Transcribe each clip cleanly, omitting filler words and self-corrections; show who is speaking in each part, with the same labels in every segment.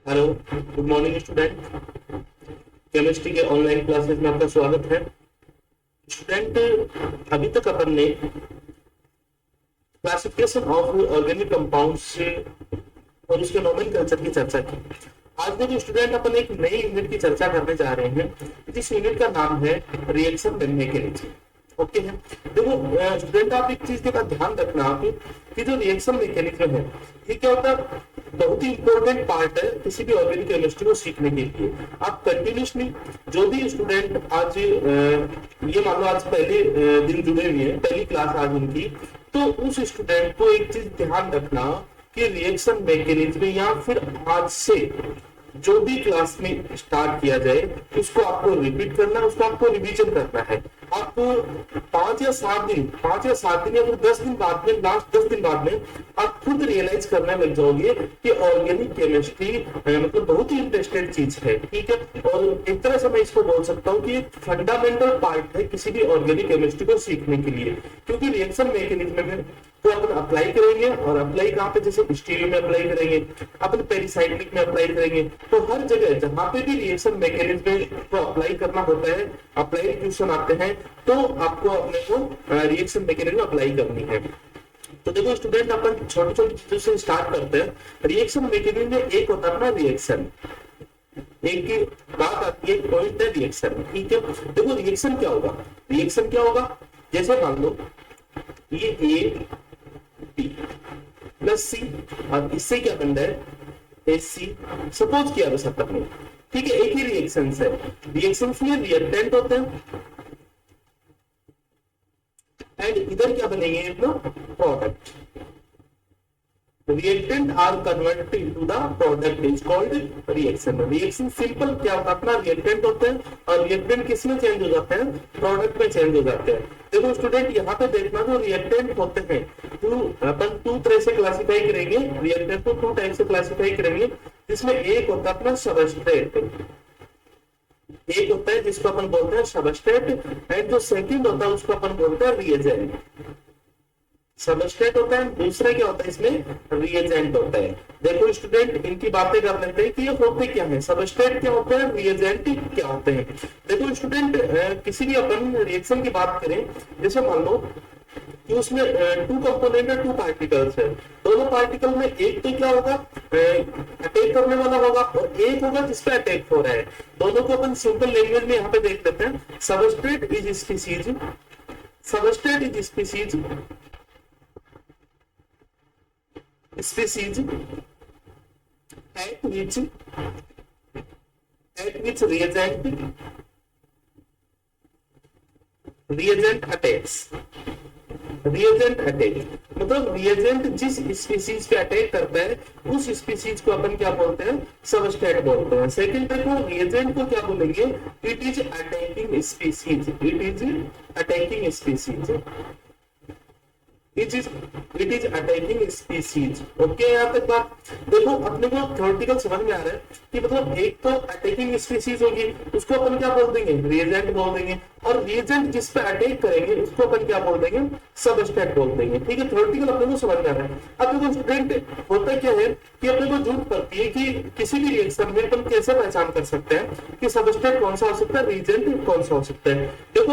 Speaker 1: Hello, good morning student. Chemistry के online classes में आपका स्वागत है। स्टूडेंट, अभी तक अपन ने क्लासिफिकेशन ऑफ ऑर्गेनिक कंपाउंड्स और उसके नोमेनक्लेचर की चर्चा की। आज में जो स्टूडेंट अपन एक नई यूनिट की चर्चा करने जा रहे हैं, जिस यूनिट का नाम है रिएक्शन मैकेनिज्म। ओके है। देखो स्टूडेंट, आप एक चीज का ध्यान रखना आप कि जो रिएक्शन मैकेनिज्म है ये क्या होता है, बहुत ही इंपॉर्टेंट पार्ट है किसी भी ऑर्गेनिक केमिस्ट्री को सीखने के लिए। आप कंटिन्यूसली जो भी स्टूडेंट आज ये मान लो आज पहले दिन जुड़े हुए हैं, पहली क्लास आज उनकी, तो उस स्टूडेंट को एक चीज ध्यान रखना कि रिएक्शन मैकेनिज्म या फिर आज से जो भी क्लास में स्टार्ट किया जाए उसको आपको रिपीट करना है, उसको आपको रिवीजन करना है। आपको 5 या 7 दिन या फिर 10 दिन बाद में, लास्ट 10 दिन बाद में आप खुद रियलाइज करने लग जाओगे कि ऑर्गेनिक केमिस्ट्री मतलब बहुत ही इंटरेस्टेड चीज है। ठीक है, और एक तरह से मैं इसको बोल सकता हूँ कि एक फंडामेंटल पार्ट है किसी भी ऑर्गेनिक केमिस्ट्री को सीखने के लिए, क्योंकि रिएक्शन मैकेनिज्म में तो अपन अप्लाई करेंगे, और अप्लाई कहाँ पे, जैसे स्टील में अप्लाई करेंगे, अपन पेरिसाइक्लिक में अप्लाई करेंगे, तो हर जगह जहां पे भी रिएक्शन मैकेनिज्म को अप्लाई करना होता है, अप्लाई क्वेश्चन आते हैं, तो आपको अपने को रिएक्शन मैकेनिज्म अप्लाई करनी है। तो देखो स्टूडेंट, अपन छोटी छोटी चीजों से स्टार्ट करते हैं। रिएक्शन मैकेनिज्म में एक होता है अपना रिएक्शन, एक की बात आती है, पॉइंट है रिएक्शन। ठीक है, देखो रिएक्शन क्या होगा, रिएक्शन क्या होगा, जैसे मान लो ये ए बी प्लस सी और इससे क्या बन रहा है एस सी, सपोज किया बस अपने। ठीक है, एक ही रिएक्शन है, रिएक्शन में रिएक्टेंट होते हैं एंड इधर क्या बनेंगे अपना product. Reactant are converted into the product is called reaction. Reaction simple क्या होता है, अपना रिएक्टेंट होते हैं और रिएक्टेंट किस में चेंज हो जाते हैं, प्रोडक्ट में चेंज हो जाते हैं। देखो स्टूडेंट, यहाँ पे देखना जो रिएक्टेंट होते हैं अपन 2 तरह से क्लासिफाई करेंगे, रिएक्टेंट को 2 टाइप से क्लासिफाई करेंगे, जिसमें एक होता है अपना सबस्ट्रेट, एक होता है जिसको अपन बोलते हैं सबस्ट्रेट, एंड जो सेकंड होता है उसको अपन बोलते हैं रिएजेंट। सबस्ट्रेट होता है, दूसरा क्या होता है इसमें रिएजेंट होता है। देखो स्टूडेंट, इनकी बातें कर लेते हैं कि ये होते क्या है, सबस्ट्रेट क्या होते हैं, रिएजेंट क्या होते हैं। देखो स्टूडेंट, किसी भी अपन रिएक्शन की बात करें, जैसे मान लो कि उसमें 2 कंपोनेंट है, 2 पार्टिकल्स है, दोनों पार्टिकल में एक तो क्या होगा अटैक करने वाला होगा और एक होगा जिसपे अटैक हो रहा है। दोनों को अपन सिंपल लैंग्वेज में यहाँ पे देख लेते हैं। Substrate is species, substrate is species, species at which reagent attacks। Reagent attack मतलब रिएजेंट जिस स्पीसीज पे अटैक करता है उस स्पीसीज को अपन क्या बोलते हैं, सबस्ट्रेट बोलते हैं। सेकंड देखो रिएजेंट को क्या बोलेंगे, it is attacking species, it is attacking species, it is attacking species. Okay, यहाँ तक बात देखो अपने को थ्योरेटिकल समझ में आ रहा है कि मतलब एक तो अटैकिंग स्पीसीज होगी, उसको अपन क्या बोल देंगे, रिएजेंट बोल देंगे, और रिएजेंट जिस पे अटैक करेंगे उसको अपन क्या बोल देंगे, सबस्ट्रेट बोल देंगे। ठीक है, थ्योरेटिकल अपने को समझ में आ रहा है। अब देखो स्टूडेंट, होता क्या है कि अपने को जरूरत पड़ती है कि किसी भी रिएक्शन में अपन कैसे पहचान कर सकते हैं कि सबस्ट्रेट कौन सा हो सकता है, रिएजेंट कौन सा हो सकता है। देखो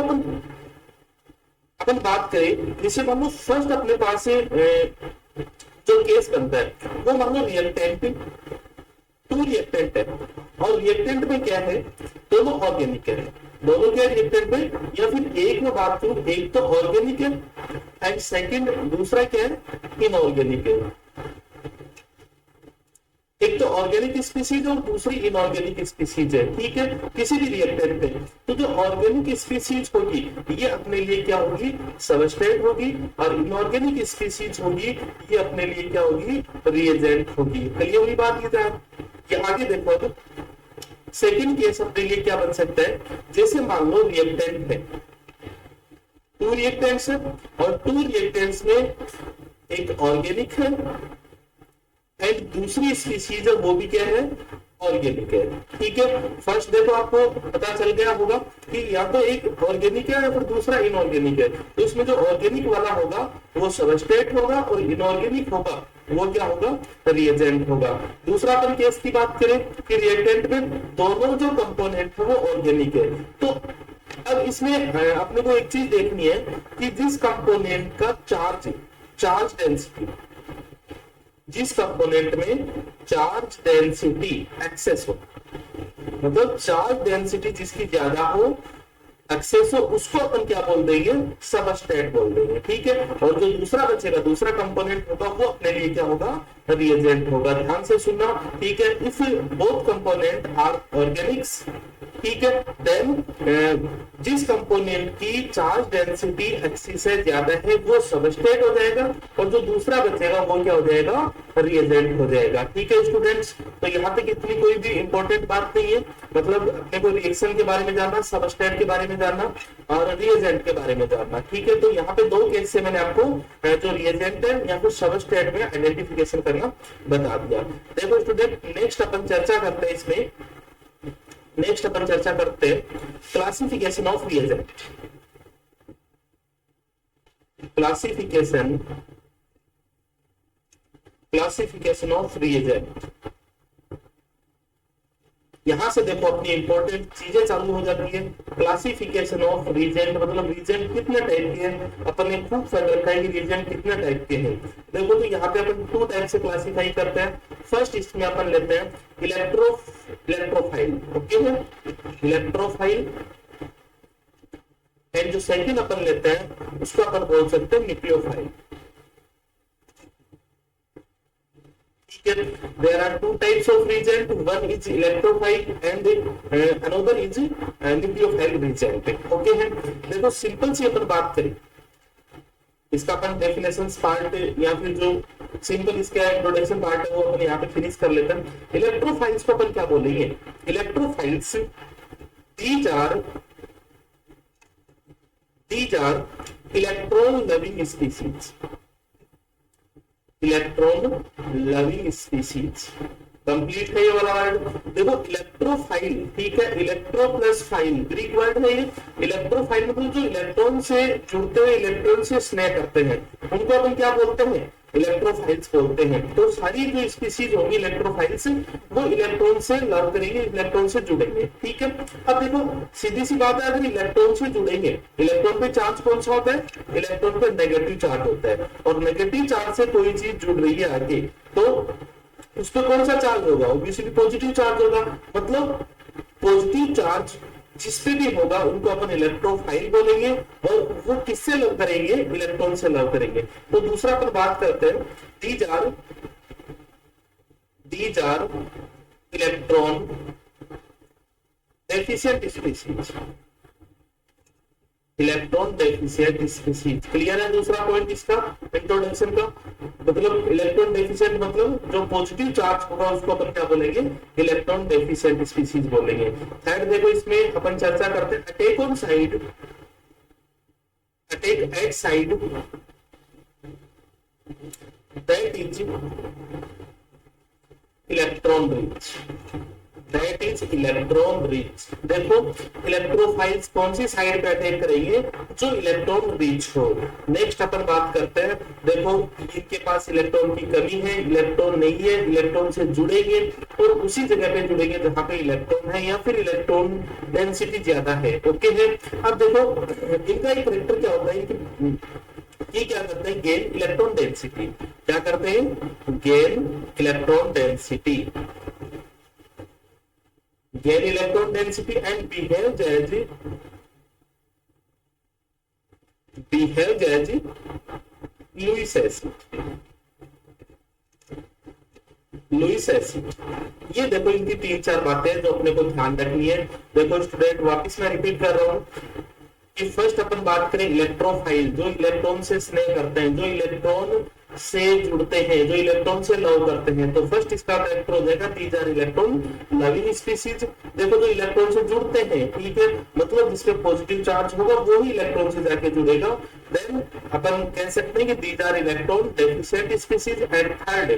Speaker 1: अपन बात करें, जैसे मान लो फर्स्ट अपने पास से जो केस बनता है वो मान लो रिएक्टेंट, 2 रिएक्टेंट है, और रिएक्टेंट में क्या है, दोनों ऑर्गेनिक है, दोनों क्या रिएक्टेंट में, या फिर एक में बात करूं, एक तो ऑर्गेनिक है एंड सेकंड दूसरा क्या है, इनऑर्गेनिक है। एक तो ऑर्गेनिक स्पीसीज और दूसरी इनऑर्गेनिक स्पीसीज है। ठीक है, किसी भी रिएक्टेंट में तो जो ऑर्गेनिक स्पीसीज होगी ये अपने लिए क्या होगी, सबस्ट्रेट होगी, और इनऑर्गेनिक स्पीसीज होगी ये अपने लिए क्या होगी, रिएजेंट होगी। क्लियर हुई बात ये आगे देखो। तो सेकंड केस अपने लिए क्या बन सकता है, जैसे मान लो रिएक्टेंट है, 2 रिएक्टेंट्स है और 2 रिएक्टेंट्स में एक ऑर्गेनिक है एंड दूसरी स्पीसीज है वो भी क्या है, ऑर्गेनिक है। ठीक है, फर्स्ट देखो आपको पता चल गया होगा कि या तो एक ऑर्गेनिक है या फिर दूसरा इनऑर्गेनिक है, तो इसमें जो ऑर्गेनिक वाला होगा वो सबस्ट्रेट होगा और इनऑर्गेनिक होगा वो क्या होगा, रिएजेंट होगा। दूसरा अपन केस की बात करें कि रिएक्टेंट में दोनों जो कंपोनेंट है वो ऑर्गेनिक है। तो अब इसमें अपने को एक चीज देखनी है कि जिस कंपोनेंट का चार्ज डेंसिटी, जिस कंपोनेंट में चार्ज डेंसिटी एक्सेस हो, मतलब चार्ज डेंसिटी जिसकी ज्यादा हो, एक्सेस हो, उसको अपन क्या बोल देंगे, सबस्ट्रेट बोल देंगे। ठीक है, और जो दूसरा बचेगा, दूसरा कंपोनेंट होगा, वो अपने लिए क्या होगा, रिएजेंट होगा। ध्यान से सुनना, ठीक है। If both component are organics, ठीक है, देन जिस कंपोनेंट की चार्ज डेंसिटी एक्सिस से ज्यादा है वो सबस्ट्रेट हो जाएगा, और जो दूसरा बचेगा वो क्या हो जाएगा, रिएजेंट हो जाएगा। ठीक है स्टूडेंट्स, तो यहाँ तक इतनी कोई भी इंपॉर्टेंट बात नहीं है, मतलब अपने को रिएक्शन के बारे में जानना, सबस्ट्रेट के बारे में जानना और रिएजेंट के बारे में जानना। ठीक है, तो यहाँ पे दो केस से मैंने आपको जो रिएजेंट है या फिर सबस्ट्रेट में आइडेंटिफिकेशन करना बता दिया। देखो स्टूडेंट, नेक्स्ट अपन चर्चा करते हैं इसमें, नेक्स्ट अपन चर्चा करते हैं classification of reagent. Classification of reagent. यहां से देखो अपनी इंपॉर्टेंट चीजें चालू हो जाती है। क्लासिफिकेशन ऑफ रिएजेंट मतलब रिएजेंट कितने टाइप के हैं, अपन ने खूब समझ रखा है कि रिएजेंट कितने टाइप के हैं। देखो तो यहाँ पे अपन 2 टाइप से क्लासिफाई करते हैं। फर्स्ट इसमें अपन लेते हैं इलेक्ट्रोफाइल, ओके है, इलेक्ट्रोफाइल। एंड जो सेकंड अपन लेते हैं उसको अपन बोल सकते हैं nucleophile. There are 2 types of reagent, one is electrophile and another is nucleophile reagent, okay है। देखो सिंपल सी अपन बात करें, इसका अपन डेफिनेशन पार्ट या फिर जो सिंपल इसका इंट्रोडक्शन पार्ट है वो अपन यहाँ पे फिनिश कर लेते हैं। इलेक्ट्रोफाइल्स को अपन क्या बोलेंगे, electrophiles these are electron loving species, electron loving species. Complete है ये वाला वर्ड। देखो इलेक्ट्रोफाइल, ठीक है, electro plus file Greek word है ये। इलेक्ट्रोफाइल मतलब जो इलेक्ट्रॉन से जुड़ते हैं, इलेक्ट्रॉन से स्नेह करते हैं, उनको अपन क्या बोलते हैं, इलेक्ट्रोफाइल्स बोलते हैं। तो सारी जो स्पीसीज होंगी इलेक्ट्रोफाइल्स, वो इलेक्ट्रॉन से लव करेंगे, इलेक्ट्रॉन से जुड़ेंगे। ठीक है, अब देखो सीधी सी बात है, अगर इलेक्ट्रॉन से जुड़ेंगे, इलेक्ट्रॉन पे चार्ज कौन सा होता है, इलेक्ट्रॉन पे नेगेटिव चार्ज होता है, और नेगेटिव चार्ज से कोई चीज जुड़ रही है आगे, तो उस पर कौन सा चार्ज होगा, ऑब्वियसली पॉजिटिव चार्ज होगा। मतलब पॉजिटिव चार्ज जिस पे भी होगा उनको अपन इलेक्ट्रोफाइल बोलेंगे, और वो किससे लव करेंगे, इलेक्ट्रॉन से लव करेंगे। तो दूसरा अपन बात करते हैं, these are electron deficient species, electron deficient species. Clear है दूसरा पॉइंट इसका इंट्रोडक्शन का, मतलब इलेक्ट्रॉन डेफिशिएंट मतलब जो पॉजिटिव चार्ज होगा उसको अपन क्या बोलेंगे, इलेक्ट्रॉन डेफिशिएंट स्पीसीज बोलेंगे। थर्ड देखो इसमें अपन चर्चा करते हैं attack on side, attack eight side that is electron rich, that is electron rich. देखो इलेक्ट्रोफाइल्स कौन सी साइड पे अटैक करेंगे, जो इलेक्ट्रॉन रिच हो। नेक्स्ट अपन बात करते हैं, देखो इनके पास इलेक्ट्रॉन की कमी है, इलेक्ट्रॉन नहीं है, इलेक्ट्रॉन से जुड़ेंगे और उसी जगह पे जुड़ेंगे जहां पे इलेक्ट्रॉन है या फिर इलेक्ट्रॉन डेंसिटी ज्यादा है, ओके है। अब देखो इनका एक कैरेक्टर क्या होता है कि ये क्या करते हैं, गेन इलेक्ट्रॉन डेंसिटी। क्या करते हैं, gain electron density, gain electron density and behave as Lewis acid, Lewis acid. ये देखो इनकी 3-4 बातें जो अपने को ध्यान रखनी है। देखो स्टूडेंट वापस मैं रिपीट कर रहा हूँ कि फर्स्ट अपन बात करें इलेक्ट्रोफाइल, जो इलेक्ट्रॉन से स्नेह करते हैं, जो इलेक्ट्रॉन से जुड़ते हैं, जो इलेक्ट्रॉन से लव करते हैं। तो फर्स्ट इसका कैरेक्टर हो जाएगा these are electron loving species. देखो जो इलेक्ट्रॉन से जुड़ते हैं, ठीक है, मतलब जिसपे पॉजिटिव चार्ज होगा वो ही इलेक्ट्रॉन से जाके जुड़ेगा। देन अपन कह सकते हैं कि these are electron deficient species. And third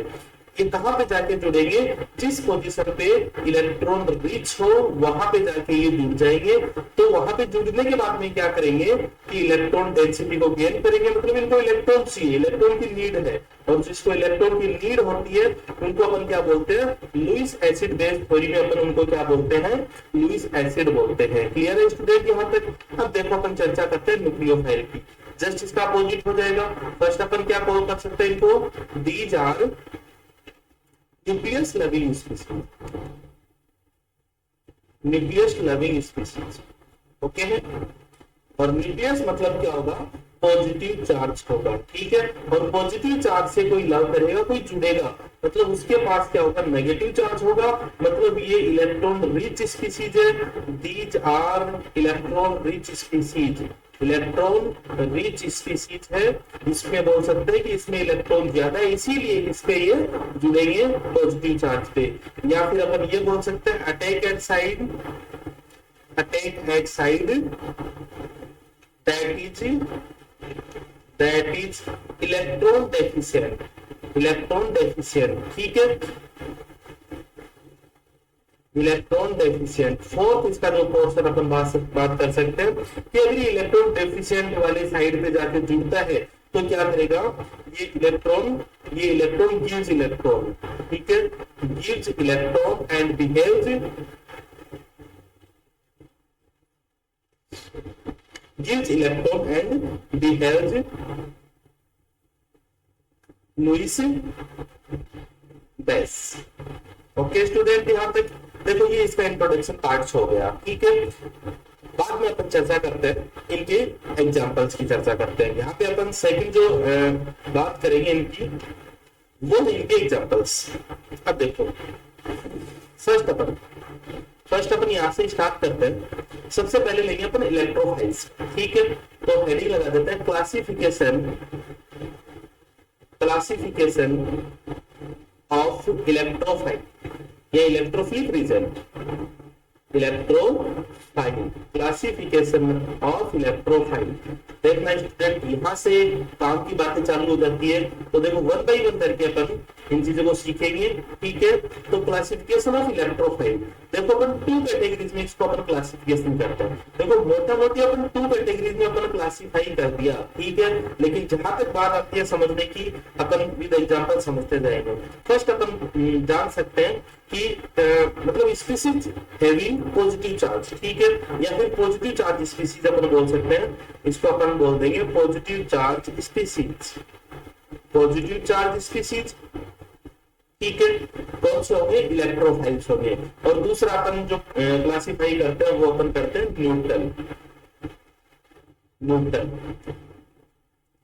Speaker 1: ये कहां पे जाके जुड़ेंगे, जिस पोजीशन पे इलेक्ट्रॉन रिच हो वहां पे जाके ये जुड़ जाएंगे। तो वहां पे जुड़ने के बाद में क्या करेंगे कि इलेक्ट्रॉन डेंसिटी को गेन करेंगे, मतलब इनको इलेक्ट्रॉन चाहिए, इलेक्ट्रॉन की नीड है, और जिसको इलेक्ट्रॉन की नीड होती है उनको अपन क्या बोलते हैं, लुईस एसिड बेस थ्योरी में अपन उनको क्या बोलते हैं, लुईस एसिड बोलते हैं। क्लियर है स्टूडेंट यहाँ तक। अब देखो अपन चर्चा करते हैं न्यूक्लियोफाइल की, जस्ट इसका अपोजिट हो जाएगा। फर्स्ट अपन क्या कॉल कर सकते हैं इनको, these are nucleus loving species, nucleus loving species, okay है। और न्यूक्लियस मतलब क्या होगा, पॉजिटिव चार्ज होगा, ठीक है। और पॉजिटिव चार्ज से कोई लव करेगा, कोई जुड़ेगा, मतलब उसके पास क्या होगा, नेगेटिव चार्ज होगा, मतलब ये इलेक्ट्रॉन रिच स्पीशीज है। These are electron rich species, electron rich species है, इसमें बोल सकते हैं कि इसमें इलेक्ट्रॉन ज्यादा है, इसीलिए इस पे ये जुड़ेंगे पॉजिटिव चार्ज पे। या फिर अपन ये बोल सकते हैं attack eight side, attack eight side that is electron deficient, electron deficient, ठीक है, इलेक्ट्रॉन डेफिशिएंट। फोर्थ इसका जो पोर्शन अपन बात कर सकते हैं कि अगर ये इलेक्ट्रॉन डेफिशिएंट वाले साइड पे जाके जुड़ता है तो क्या करेगा, ये इलेक्ट्रॉन गिव्स इलेक्ट्रॉन, ठीक है, gives electron and behaves, gives electron and behaves Lewis base। Okay student, यहां तक देखो ये इसका इंट्रोडक्शन पार्ट्स हो गया, ठीक है। बाद में अपन चर्चा करते हैं इनके एग्जांपल्स की चर्चा करते हैं। यहाँ पे अपन सेकंड जो बात करेंगे इनकी, वो है इनके एग्जांपल्स। अब देखो फर्स्ट अपन यहां से स्टार्ट करते हैं। सबसे पहले लेंगे अपन इलेक्ट्रोफाइल्स, ठीक है। तो हेडिंग लगा देते हैं क्लासिफिकेशन ऑफ इलेक्ट्रोफाइल या electrophilic region, electrophile, classification of electrophile. देखना स्टूडेंट, यहां से काम की बातें चालू हो जाती है। तो देखो वन बाई वन करके अपन इन चीजों को सीखेंगे, ठीक है। तो क्लासिफिकेशन ऑफ इलेक्ट्रोफाइल, देखो अपन टू कैटेगरीज में इसको अपन क्लासिफिकेशन करते हैं। देखो मोटा मोटी अपन टू कैटेगरीज में अपन क्लासिफाई कर दिया, ठीक है। लेकिन जहां तक बात आती है समझने की, अपन विद एग्जांपल समझते जाएंगे। फर्स्ट अपन जान सकते हैं कि मतलब स्पीशीज हैविंग पॉजिटिव चार्ज, ठीक है, या फिर पॉजिटिव चार्ज स्पीशीज अपन बोल सकते हैं। इसको अपन बोल देंगे positive charge species, positive charge species, ठीक है। कौन से हो गए, इलेक्ट्रोफाइल्स हो गए। और दूसरा अपन जो क्लासिफाई करते हैं वो अपन करते हैं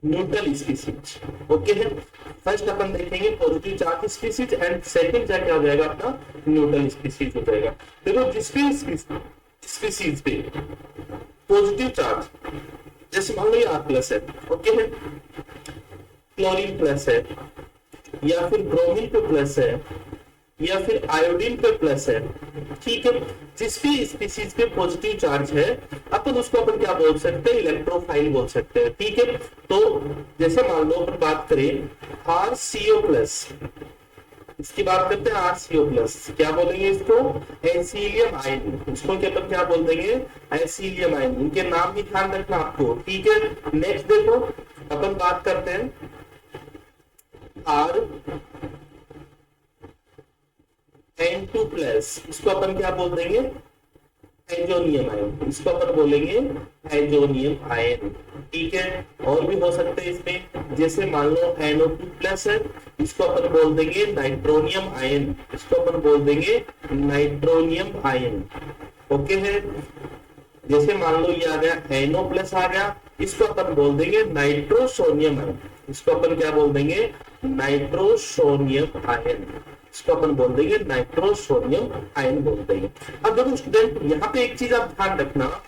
Speaker 1: न्यूट्रल स्पीशीज, ओके है। फर्स्ट अपन देखेंगे positive charge species and second क्या हो जाएगा अपना, न्यूट्रल स्पीशीज हो जाएगा। देखो जिसके स्पीशीज पे पॉजिटिव चार्ज, जैसे मान लो ये R+ है, ओके है, क्लोरीन प्लस है, या फिर ब्रोमीन पे प्लस है, या फिर आयोडीन पे प्लस है, ठीक है। जिस भी स्पीशीज पे पॉजिटिव चार्ज है अपन उसको अपन क्या बोल सकते हैं, इलेक्ट्रोफाइल बोल सकते हैं, ठीक है। तो जैसे मान लो अपन बात करें RCO+, इसकी बात करते हैं RCO+, क्या बोलेंगे इसको, एसिलियम आयन, इसको अपन क्या बोल देंगे, एसिलियम आयन। इनके नाम भी ध्यान रखना आपको, ठीक है। नेक्स्ट देखो अपन बात करते हैं N2+, इसको अपन क्या बोल देंगे, एजोनियम आयन, इसको अपन बोलेंगे एजोनियम आयन, ठीक है। और भी हो सकते हैं इसमें, जैसे मान लो NO2+ है, इसको अपन बोल देंगे नाइट्रोनियम आयन, इसको अपन बोल देंगे नाइट्रोनियम आयन, ओके है। जैसे मान लो ये आ गया NO+ आ गया, इसको अपन बोल देंगे नाइट्रोसोनियम आयन, इसको अपन क्या बोल देंगे, नाइट्रोसोनियम आयन, इसको अपन बोल देंगे नाइट्रोसोनियम आयन बोल देंगे। अब देखो स्टूडेंट, यहाँ पे एक चीज आप ध्यान रखना,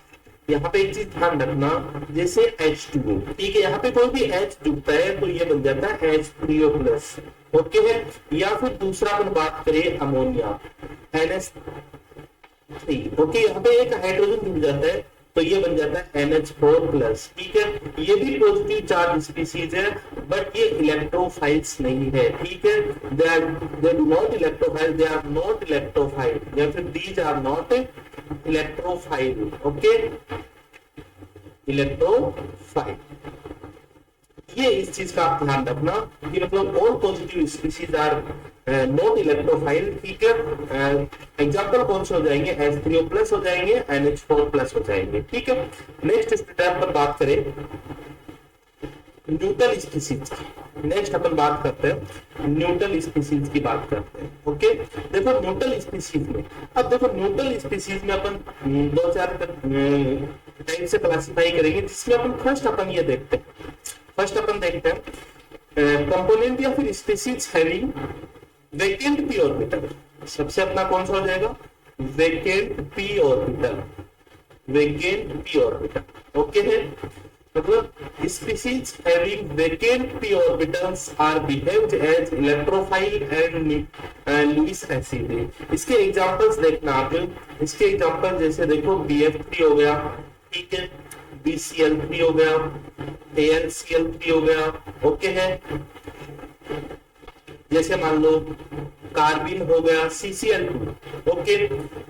Speaker 1: जैसे H2O, ठीक है, यहाँ पे कोई भी H जुड़ता है तो ये बन जाता है H3O+, ओके है। या फिर दूसरा अपन बात करें अमोनिया, NH3, ओके, यहाँ पे एक हाइड्रोजन जुड़ जाता है तो ये बन जाता है NH4+, ठीक है। ये भी पॉजिटिव चार्ज स्पीशीज है, बट ये इलेक्ट्रोफाइल्स नहीं है, ठीक है। They do not electrophile, they are not electrophile, या फिर these are not electrophile, okay, electrophile. ये इस चीज का आप ध्यान रखना कि मतलब all positive species are not electrophile, ठीक है। एग्जाम्पल कौन से हो जाएंगे, H3O प्लस हो जाएंगे, NH4 प्लस हो जाएंगे, ठीक है। नेक्स्ट स्टेप पर बात करें न्यूट्रल स्पीशीज की। नेक्स्ट अपन बात करते हैं न्यूट्रल स्पीशीज की बात करते हैं, ओके। देखो न्यूट्रल स्पीशीज में, अब देखो न्यूट्रल स्पीशीज में अपन दो चार टाइप से क्लासिफाई करेंगे, जिसमें अपन फर्स्ट अपन ये देखते हैं, फर्स्ट अपन देखते हैं कंपोनेंट या फिर species having vacant p orbital. सबसे अपना कौन सा हो जाएगा, vacant p orbital, vacant p orbital, okay है। मतलब species having vacant p orbitals are behaved as electrophile and Lewis acid. इसके एग्जांपल्स देखना आप, इसके एग्जांपल जैसे देखो BF3 हो गया, ठीक है, BCl3 हो गया, AlCl3 हो गया, ओके है। जैसे मान लो कार्बिन हो गया CCl2, ओके,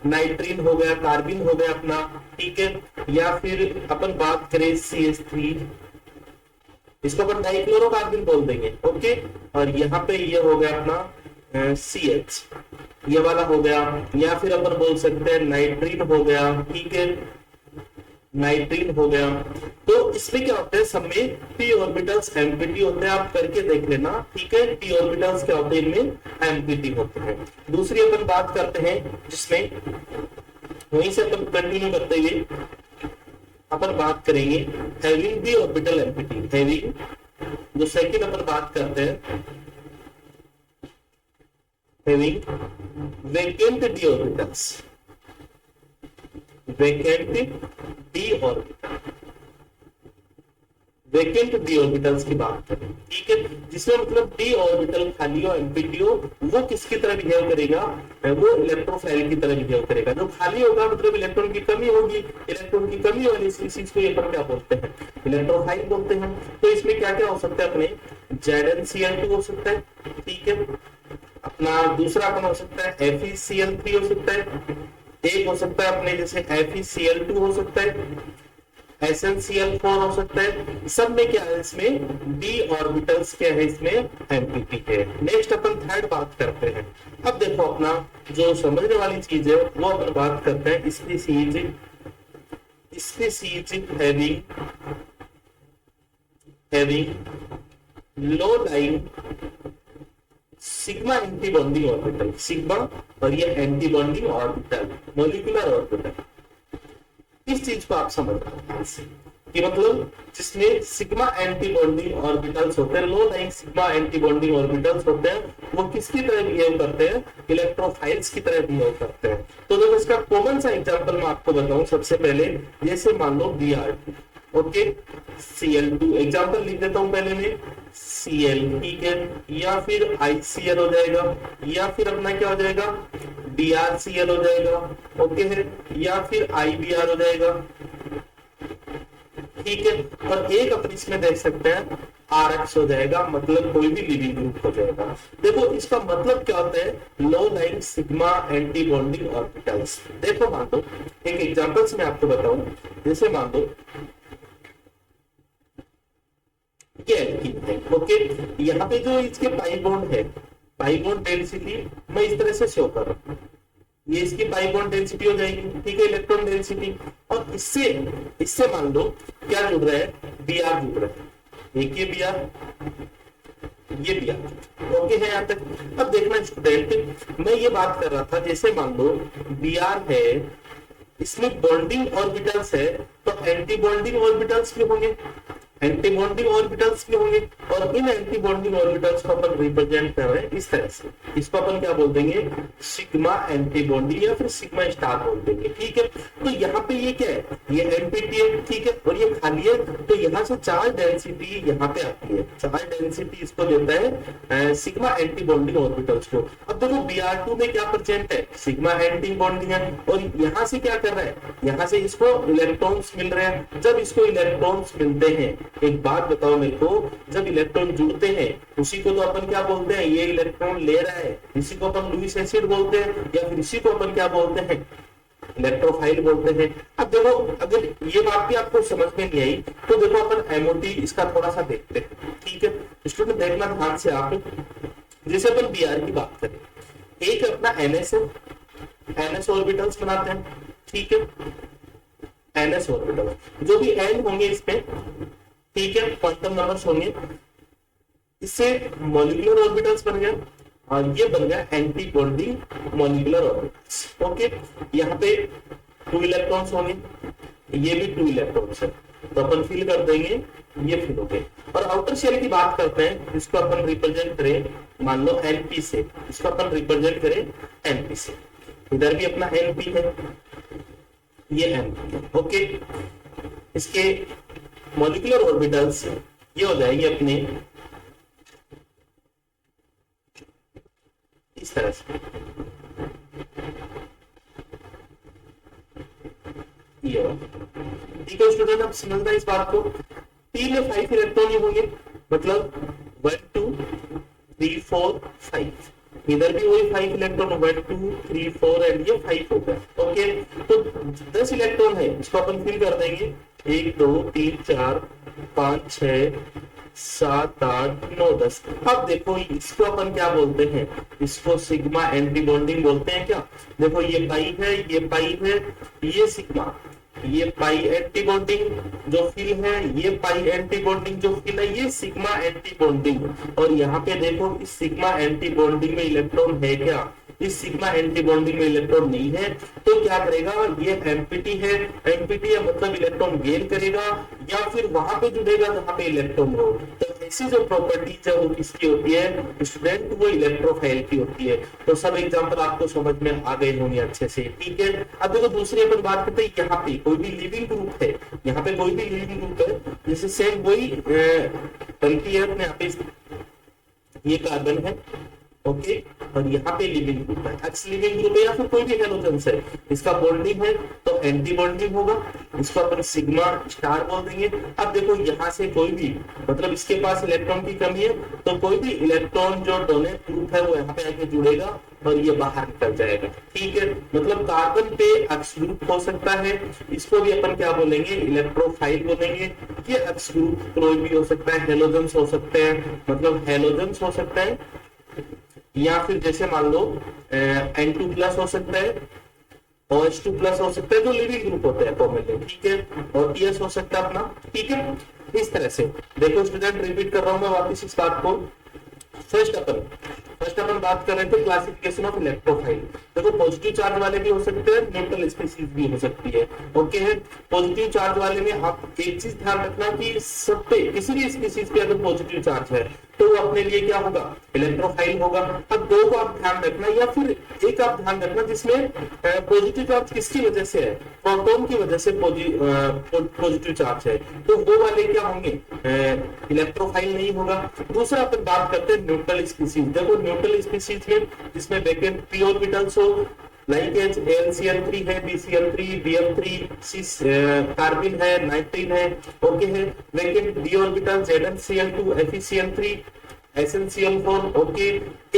Speaker 1: नाइट्रीन हो गया, कार्बिन हो गया अपना, ठीक है। या फिर अपन बात करें CH3, इसको अपन डाइक्लोरोकार्बिन बोल देंगे, ओके। और यहाँ पे ये हो गया अपना CH, ये वाला हो गया। या फिर अपन बोल सकते हैं नाइट्रीन हो गया, ठीक है, नाइट्रीन हो गया। तो इसमें क्या होता है, सब में p ऑर्बिटल्स एम्प्टी होते हैं, आप करके देख लेना, ठीक है। p ऑर्बिटल्स क्या होते हैं, इनमें एम्प्टी होते हैं। दूसरी अपन बात करते हैं जिसमें वहीं से अपन कंटिन्यू करते हुए अपन बात करेंगे having p orbital empty, having जो सेकंड अपन बात करते हैं having vacant d orbitals, vacant d orbital, vacant d orbitals की बात करें, ठीक है। जिसमें मतलब d ऑर्बिटल खाली हो, एम्प्टी हो, वो किसकी तरह बिहेव करेगा, वो इलेक्ट्रोफाइल की तरह बिहेव करेगा। जो खाली होगा मतलब इलेक्ट्रॉन की कमी होगी, इलेक्ट्रॉन की कमी वाली स्पीशीज को ये पर क्या बोलते हैं, इलेक्ट्रोफाइल बोलते हैं। तो इसमें क्या क्या हो सकता है, अपने ZnCl2 हो सकता है, ठीक है। अपना दूसरा अपन हो सकता है FeCl3 हो सकता है, एक हो सकता है अपने जैसे FeCl2 हो सकता है, SnCl4 हो सकता है। सब में क्या है, इसमें d ऑर्बिटल्स क्या है, इसमें एम्प्टी है। नेक्स्ट अपन थर्ड बात करते हैं। अब देखो अपना जो समझने वाली चीज है वो अपन बात करते हैं species, species having low lying sigma anti bonding orbital, sigma और ये anti bonding orbital, molecular orbital. इस चीज को आप समझ रहे हैं कि मतलब जिसमें सिग्मा एंटी बॉन्डिंग ऑर्बिटल्स होते हैं, low lying sigma anti bonding orbitals होते हैं, वो किसकी तरह बिहेव करते हैं, इलेक्ट्रोफाइल्स की तरह बिहेव करते हैं। तो जब इसका कॉमन सा एग्जांपल मैं आपको बताऊं, सबसे पहले जैसे मान लो Br2, ओके, Cl2 एग्जांपल लिख देता हूं पहले में, Cl, ठीक है, या फिर ICl हो जाएगा, या फिर अपना क्या हो जाएगा BrCl हो जाएगा, ओके है, या फिर IBr हो जाएगा, ठीक है। और एक अपन इसमें देख सकते हैं RX हो जाएगा, मतलब कोई भी लिविंग ग्रुप हो जाएगा। देखो इसका मतलब क्या होता है, low lying sigma anti bonding orbitals. देखो मान लो एक एग्जांपल से मैं आपको बताऊं, जैसे मान लो ये एल्कीन है, ओके, यहाँ पे जो इसके पाई बॉन्ड है, पाई बॉन्ड डेंसिटी मैं इस तरह से शो कर रहा हूँ, ये इसकी पाई बॉन्ड डेंसिटी हो जाएगी, ठीक है, इलेक्ट्रॉन डेंसिटी। और इससे मान लो क्या जुड़ रहा है, Br जुड़ रहा है, एक ये Br, ये Br, ओके है यहाँ तक। अब देखना स्टूडेंट, मैं ये बात कर रहा था, जैसे मान लो Br है, इसमें बॉन्डिंग ऑर्बिटल्स है, तो एंटी बॉन्डिंग ऑर्बिटल्स भी होंगे, एंटी बॉन्डिंग ऑर्बिटल्स भी होंगे। और इन एंटी बॉन्डिंग ऑर्बिटल्स को अपन रिप्रेजेंट कर रहे हैं इस तरह से, इसको अपन क्या बोल देंगे, सिग्मा एंटी बॉन्डिंग या फिर सिग्मा स्टार बोल देंगे, ठीक है। तो यहाँ पे ये क्या है, ये एम्प्टी है, ठीक है, और ये खाली है, तो यहाँ से चार्ज डेंसिटी यहाँ पे आती है, चार्ज डेंसिटी इसको देता है सिग्मा एंटी बॉन्डिंग ऑर्बिटल्स को। अब देखो Br2 में क्या प्रेजेंट है, सिग्मा एंटी बॉन्डिंग है, और यहाँ से क्या कर रहा है, यहाँ से इसको इलेक्ट्रॉन्स मिल रहे हैं। जब इसको इलेक्ट्रॉन्स मिलते हैं एक बात बताओ मेरे को, जब इलेक्ट्रॉन जुड़ते हैं उसी को तो अपन क्या बोलते हैं, ये इलेक्ट्रॉन ले रहा है, इसी को अपन लुईस एसिड बोलते हैं, या फिर इसी को अपन क्या बोलते हैं, इलेक्ट्रोफाइल बोलते हैं। अब देखो अगर ये बात भी आपको समझ में नहीं आई तो देखो अपन एमओटी इसका थोड़ा सा देखते हैं, ठीक है स्टूडेंट, देखना ध्यान से आप। जैसे अपन बीआर की बात करें, एक अपना एनएस है, एनएस ऑर्बिटल्स बनाते हैं, ठीक है, एनएस ऑर्बिटल जो भी एन होंगे इसमें, ठीक है, क्वांटम नंबर्स होंगे, इससे मॉलिक्यूलर ऑर्बिटल्स बन गए और ये बन गया anti bonding molecular orbitals. Okay, यहाँ पे 2 इलेक्ट्रॉन्स होंगे, ये भी 2 इलेक्ट्रॉन्स है, तो अपन फिल कर देंगे, ये फिल हो गए। और आउटर शेल की बात करते हैं, इसको अपन रिप्रेजेंट करें मान लो एनपी से, इसको अपन रिप्रेजेंट करें एनपी से, इधर भी अपना एनपी है, ये एनपी है। ओके, इसके मॉलिक्यूलर ऑर्बिटल्स ये हो जाएंगे अपने इस तरह से, ये ठीक है स्टूडेंट, अब समझना इस बात को। टी में 5 इलेक्ट्रॉन ये होंगे, मतलब 1 2 3 4 5, इधर भी वही 5 इलेक्ट्रॉन, 1 2 3 4 एंड ये 5 होगा। ओके, तो 10 इलेक्ट्रॉन है, इसको अपन फिल कर देंगे, 1 2 3 4 5 6 7 8 9 10। अब देखो इसको अपन क्या बोलते हैं, इसको सिग्मा एंटी बॉन्डिंग बोलते हैं क्या। देखो ये पाई है, ये पाई है, ये सिग्मा, ये पाई एंटी बॉन्डिंग जो फिल है, ये पाई एंटी बॉन्डिंग जो फिल है, ये सिग्मा एंटी बॉन्डिंग। और यहाँ पे देखो इस सिग्मा एंटी बॉन्डिंग में इलेक्ट्रॉन है क्या, इस सिग्मा एंटी बॉन्डिंग में इलेक्ट्रॉन नहीं है, तो क्या करेगा, ये एम्प्टी है, एम्प्टी है मतलब इलेक्ट्रॉन गेन करेगा या फिर वहां पे जुड़ेगा जहां पे इलेक्ट्रॉन हो। तो ऐसी जो प्रॉपर्टीज है वो किसकी होती है स्टूडेंट, वो इलेक्ट्रोफाइल की होती है। तो सब एग्जांपल आपको समझ में आ गए होंगे अच्छे से, ठीक है। अब देखो दूसरी अपन बात करते हैं, यहाँ पे कोई भी लिविंग ग्रुप है, यहाँ पे कोई भी लिविंग ग्रुप है, जैसे सेम वही बनती है अपने यहाँ पे ये कार्बन है, ओके, और यहाँ पे लिविंग ग्रुप है, एक्स लिविंग ग्रुप है या फिर कोई भी हैलोजेंस है, इसका बॉन्डिंग है तो एंटी बॉन्डिंग होगा, इसको अपन सिग्मा स्टार बोल देंगे। अब देखो यहाँ से कोई भी मतलब इसके पास इलेक्ट्रॉन की कमी है, तो कोई भी इलेक्ट्रॉन जो डोनेट ग्रुप है वो यहाँ पे आके जुड़ेगा और ये बाहर निकल जाएगा, ठीक है। मतलब कार्बन पे एक्स ग्रुप हो सकता है, इसको भी अपन क्या बोलेंगे, इलेक्ट्रोफाइल बोलेंगे। ये एक्स ग्रुप कोई भी हो सकता है, हेलोजेंस हो सकते हैं, मतलब हेलोजेंस हो सकता है, या फिर जैसे मान लो N2 प्लस हो सकता है, OH2 प्लस हो सकता है, जो लिविंग ग्रुप होता है कॉमनली, ठीक है, और TS हो सकता है अपना, ठीक है। इस तरह से देखो स्टूडेंट, रिपीट कर रहा हूं मैं वापस इस बात को। फर्स्ट अपन बात कर रहे थे क्लासिफिकेशन ऑफ इलेक्ट्रोफाइल। देखो पॉजिटिव चार्ज वाले भी हो सकते हैं, न्यूट्रल स्पीसीज भी हो सकती है, ओके है। पॉजिटिव चार्ज वाले में आप एक चीज ध्यान रखना कि सब पे किसी भी स्पीसीज पे अगर पॉजिटिव चार्ज है तो वो अपने लिए क्या होगा, इलेक्ट्रोफाइल होगा। अब दो को आप ध्यान रखना, या फिर एक आप ध्यान रखना जिसमें पॉजिटिव चार्ज किसकी वजह से है, प्रोटॉन की वजह से पॉजिटिव चार्ज है, तो वो वाले क्या होंगे, इलेक्ट्रोफाइल नहीं होगा। दूसरा अपन बात करते हैं न्यूट्रल स्पीसीज। देखो न्यूट्रल स्पीसीज में जिसमें वैकेंट पी ऑर्बिटल्स हो, लाइक एज AlCl3 है, BCl3, BF3, cis कार्बिन है, नाइट्रीन है, ओके है। Vacant d orbital ZnCl2, FeCl3, SnCl4, okay.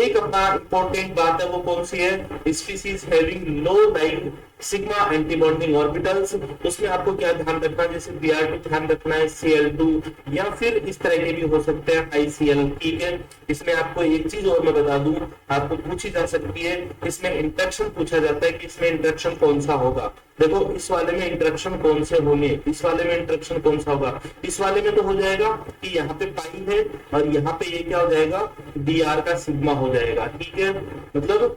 Speaker 1: एक अपना इंपॉर्टेंट बात है, वो कौन सी है, species having low like sigma anti bonding orbitals. उसमें आपको क्या ध्यान रखना है, जैसे Br2 ध्यान रखना है, Cl2, या फिर इस तरह के भी हो सकते हैं ICl, ठीक है। इसमें आपको एक चीज और मैं बता दूं, आपको पूछी जा सकती है, इसमें इंटरेक्शन पूछा जाता है कि इसमें इंटरेक्शन कौन सा होगा। देखो इस वाले में इंटरेक्शन कौन से होंगे, इस वाले में इंटरेक्शन कौन सा होगा, इस वाले में तो हो जाएगा कि यहाँ पे पाई है और यहाँ पे ये क्या हो जाएगा, Br का सिग्मा हो जाएगा, ठीक है। मतलब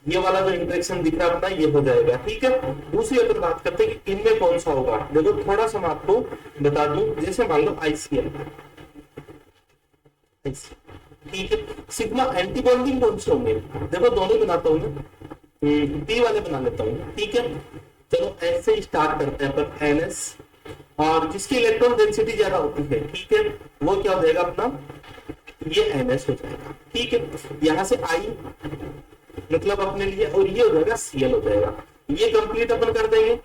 Speaker 1: ये वाला जो इंटरेक्शन दिख रहा है अपना, ये हो जाएगा, ठीक है। दूसरी अगर बात करते हैं कि इनमें कौन सा होगा, देखो थोड़ा सा मैं आपको बता दूं, जैसे मान लो ICl, ठीक है। सिग्मा एंटी बॉन्डिंग कौन से होंगे, देखो दोनों बनाता हूं मैं, P वाले बना लेता हूं, ठीक है। चलो ऐसे स्टार्ट करते हैं पर NS, और जिसकी इलेक्ट्रॉन डेंसिटी ज्यादा होती है, ठीक है, वो क्या हो जाएगा अपना, ये NS हो जाएगा, ठीक है। यहां से I मतलब अपने लिए, और ये हो जाएगा Cl हो जाएगा। ये कंप्लीट अपन कर देंगे,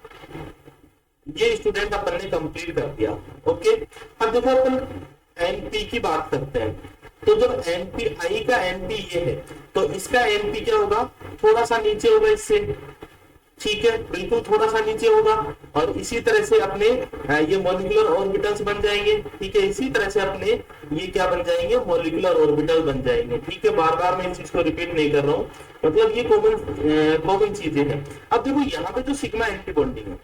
Speaker 1: ये स्टूडेंट अपन ने कंप्लीट कर दिया। ओके, अब देखो अपन एनपी की बात करते हैं। तो जब एनपी आई का एनपी ये है तो इसका एनपी क्या होगा, थोड़ा सा नीचे होगा इससे, ठीक है, बिल्कुल थोड़ा सा नीचे होगा। और इसी तरह से अपने ये मॉलिक्यूलर ऑर्बिटल्स बन जाएंगे, ठीक है। इसी तरह से अपने ये क्या बन जाएंगे, मॉलिक्यूलर ऑर्बिटल बन जाएंगे, ठीक है। बार बार मैं इस चीज को रिपीट नहीं कर रहा हूँ, मतलब ये कॉमन चीजें हैं। अब देखो यहाँ पे जो सिग्मा एंटी बॉन्डिंग है,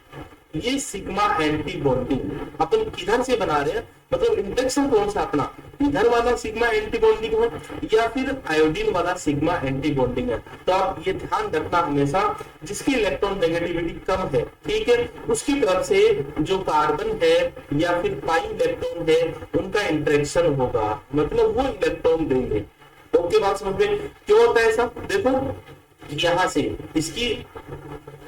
Speaker 1: ये सिग्मा एंटी बॉन्डिंग अपन किधर से बना रहे हैं, मतलब इंटरेक्शन कौन सा अपना, इधर वाला सिग्मा एंटी बॉन्डिंग है या फिर आयोडीन वाला सिग्मा एंटी बॉन्डिंग है। तो आप ये ध्यान रखना हमेशा, जिसकी इलेक्ट्रॉन नेगेटिविटी कम है, ठीक है, उसकी तरफ से जो कार्बन है या फिर पाई इलेक्ट्रॉन है उनका इंटरेक्शन होगा, मतलब वो इलेक्ट्रॉन देंगे। ओके, बात समझ में? क्यों होता है ऐसा, देखो यहां से इसकी,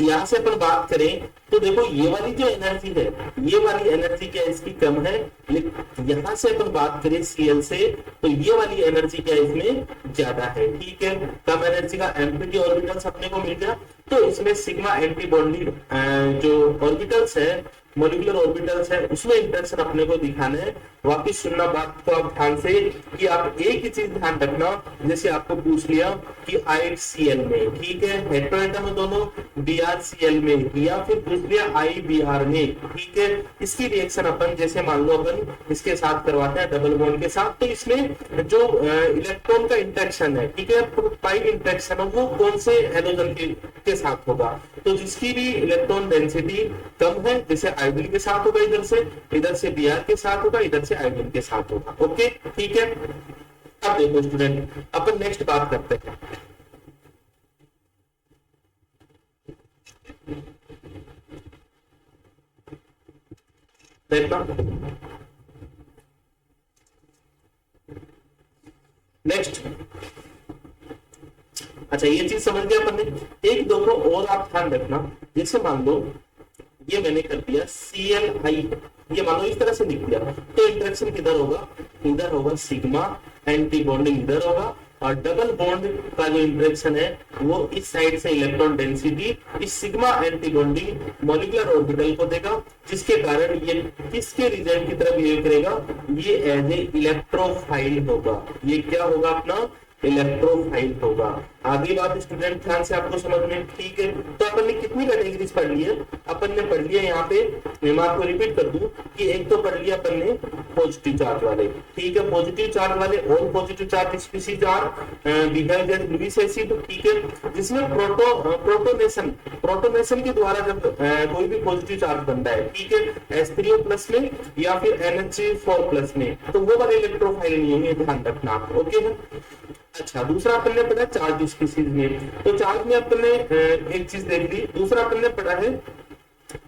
Speaker 1: यहां से अपन बात करें तो देखो ये वाली जो एनर्जी है, ये वाली एनर्जी क्या इसकी कम है, लेकिन यहां से अपन बात करें सीएल से तो ये वाली एनर्जी क्या इसमें ज्यादा है, ठीक है। कम एनर्जी का एम्प्टी ऑर्बिटल्स अपने को मिल गया। तो इसमें सिग्मा एंटी बॉन्डिंग जो ऑर्बिटल्स है, मॉलिक्यूलर ऑर्बिटल्स है, उसमें इंटरेक्शन अपने को दिखाना है। वापिस सुनना बात को आप ध्यान से, कि आप एक ही चीज ध्यान रखना, जैसे आपको पूछ लिया कि ICL में, ठीक है, हेटेरोएटम है दोनों, BrCl में, या फिर पूछ लिया IBr में, ठीक है, इसकी रिएक्शन अपन जैसे मान लो अपन इसके साथ करवाते हैं डबल बॉन्ड के साथ, तो इसमें जो इलेक्ट्रॉन का इंटरेक्शन है, ठीक है, पाई इंटरेक्शन है, वो कौन से हेलोजन के साथ होगा, तो जिसकी भी इलेक्ट्रॉन डेंसिटी कम है, जैसे आयोडीन के साथ होगा, इधर से Br के साथ होगा, इधर से आयोडीन के साथ होगा। ओके, ठीक है। अब देखो स्टूडेंट, अपन नेक्स्ट बात करते हैं। नेक्स्ट, अच्छा ये चीज समझ गया अपन ने। एक दो को और आप ध्यान रखना, जैसे मान लो ये मैंने कर दिया ClI, ये मान लो इस तरह से लिख दिया, तो इंटरेक्शन किधर होगा, इधर होगा, सिग्मा एंटी बॉन्डिंग इधर होगा, और डबल बॉन्ड का जो इंटरेक्शन है वो इस साइड से इलेक्ट्रॉन डेंसिटी इस sigma anti bonding molecular orbital को देगा, जिसके कारण ये किसके रीजन की तरफ बिहेव करेगा, ये एज ए इलेक्ट्रोफाइल होगा। ये क्या होगा अपना, इलेक्ट्रोफाइल होगा। आगे बात स्टूडेंट ध्यान से आपको समझ में, ठीक है। तो अपन ने कितनी कैटेगरीज पढ़ ली है, अपन ने पढ़ लिया यहाँ पे, मैं आपको रिपीट कर दूं कि एक तो पढ़ लिया अपन ने पॉजिटिव चार्ज वाले, ठीक है, पॉजिटिव चार्ज वाले, all positive charge species are behave as Lewis acid, ठीक है, जिसमें प्रोटोनेशन के द्वारा जब कोई भी पॉजिटिव चार्ज बनता है, ठीक है, H3O+ में या फिर NH4+ में, तो वो वाले इलेक्ट्रोफाइल नहीं होंगे, ध्यान रखना। ओके है। अच्छा, दूसरा अपन ने पढ़ा चार्ज स्पीशीज में, तो चार्ज में अपन ने एक चीज देख ली। दूसरा अपन ने पढ़ा है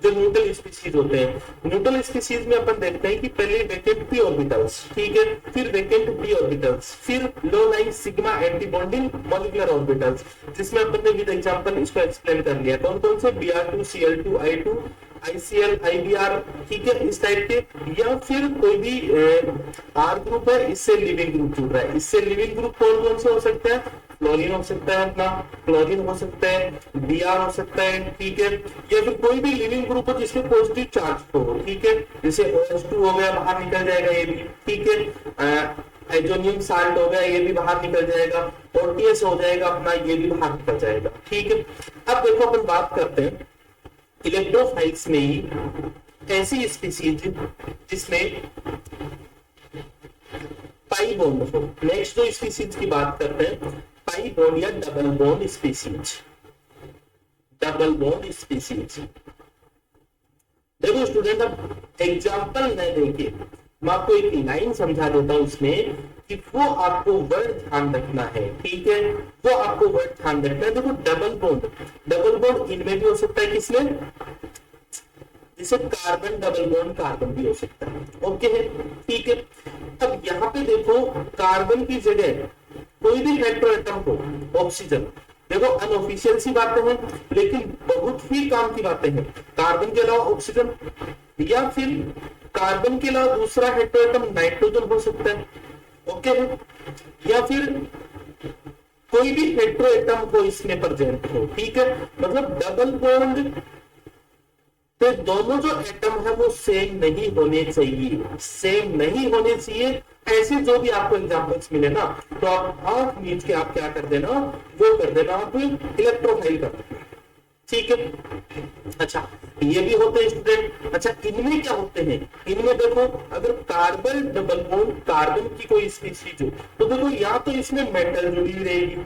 Speaker 1: जो न्यूट्रल स्पीशीज होते हैं। न्यूट्रल स्पीशीज में अपन देखते हैं कि पहले वेकेंट p ऑर्बिटल्स, ठीक है, फिर वेकेंट p ऑर्बिटल्स, फिर low lying sigma anti bonding molecular orbitals, जिसमें अपन ने विद एग्जांपल इसको एक्सप्लेन कर लिया। कौन कौन से, Br2, Cl2, I2, ICl, IBr, ठीक है, इस टाइप के, या फिर कोई भी R ग्रुप है, इससे लिविंग ग्रुप जुड़ रहा है। इससे लिविंग ग्रुप कौन कौन से हो सकते हैं, फ्लोरीन हो सकता है, अपना क्लोरीन हो सकता है, Br हो सकता है, ठीक है, या फिर कोई भी लिविंग ग्रुप हो जिसमें पॉजिटिव चार्ज हो, ठीक है, जैसे OH2 हो गया, बाहर निकल जाएगा ये भी, ठीक है, हाइड्रोनियम साल्ट हो गया, ये भी बाहर निकल जाएगा, OTS हो जाएगा अपना, ये भी बाहर निकल जाएगा, ठीक है। अब देखो अपन बात करते हैं इलेक्ट्रोफाइल्स में ही ऐसी स्पीशीज जिसमें पाई बॉन्ड हो। नेक्स्ट जो स्पीशीज की बात करते हैं, पाई बॉन्ड या double bond species. Double bond species देखो स्टूडेंट, अब एग्जांपल न देके मैं आपको एक लाइन समझा देता हूं इसमें, कि वो आपको वर्ड ध्यान रखना है, ठीक है, वो आपको वर्ड ध्यान रखना है। देखो डबल बॉन्ड इनमें भी हो सकता है, किसमें, जैसे कार्बन डबल बॉन्ड कार्बन भी हो सकता है। ओके है, ठीक है। अब यहाँ पे देखो कार्बन की जगह कोई भी हेटेरोएटम हो, ऑक्सीजन, देखो अनऑफिशियल सी बातें हैं लेकिन बहुत ही काम की बातें हैं। कार्बन के अलावा ऑक्सीजन, या फिर कार्बन के अलावा दूसरा हेटेरोएटम नाइट्रोजन हो सकता है, ओके है, या फिर कोई भी हेटेरोएटम को इसमें प्रेजेंट हो, ठीक है, मतलब डबल बॉन्ड तो दोनों जो एटम है वो सेम नहीं होने चाहिए, सेम नहीं होने चाहिए। ऐसे जो भी आपको एग्जांपल्स मिले ना, तो आप आंख मीच के आप क्या कर देना, वो कर देना, आप इलेक्ट्रोफाइल कर देना, ठीक है। अच्छा, ये भी होते हैं स्टूडेंट। अच्छा, इनमें क्या होते हैं, इनमें देखो अगर कार्बन डबल बॉन्ड, कार्बन की कोई स्पीशीज हो, तो देखो या तो इसमें मेटल जुड़ी रहेगी,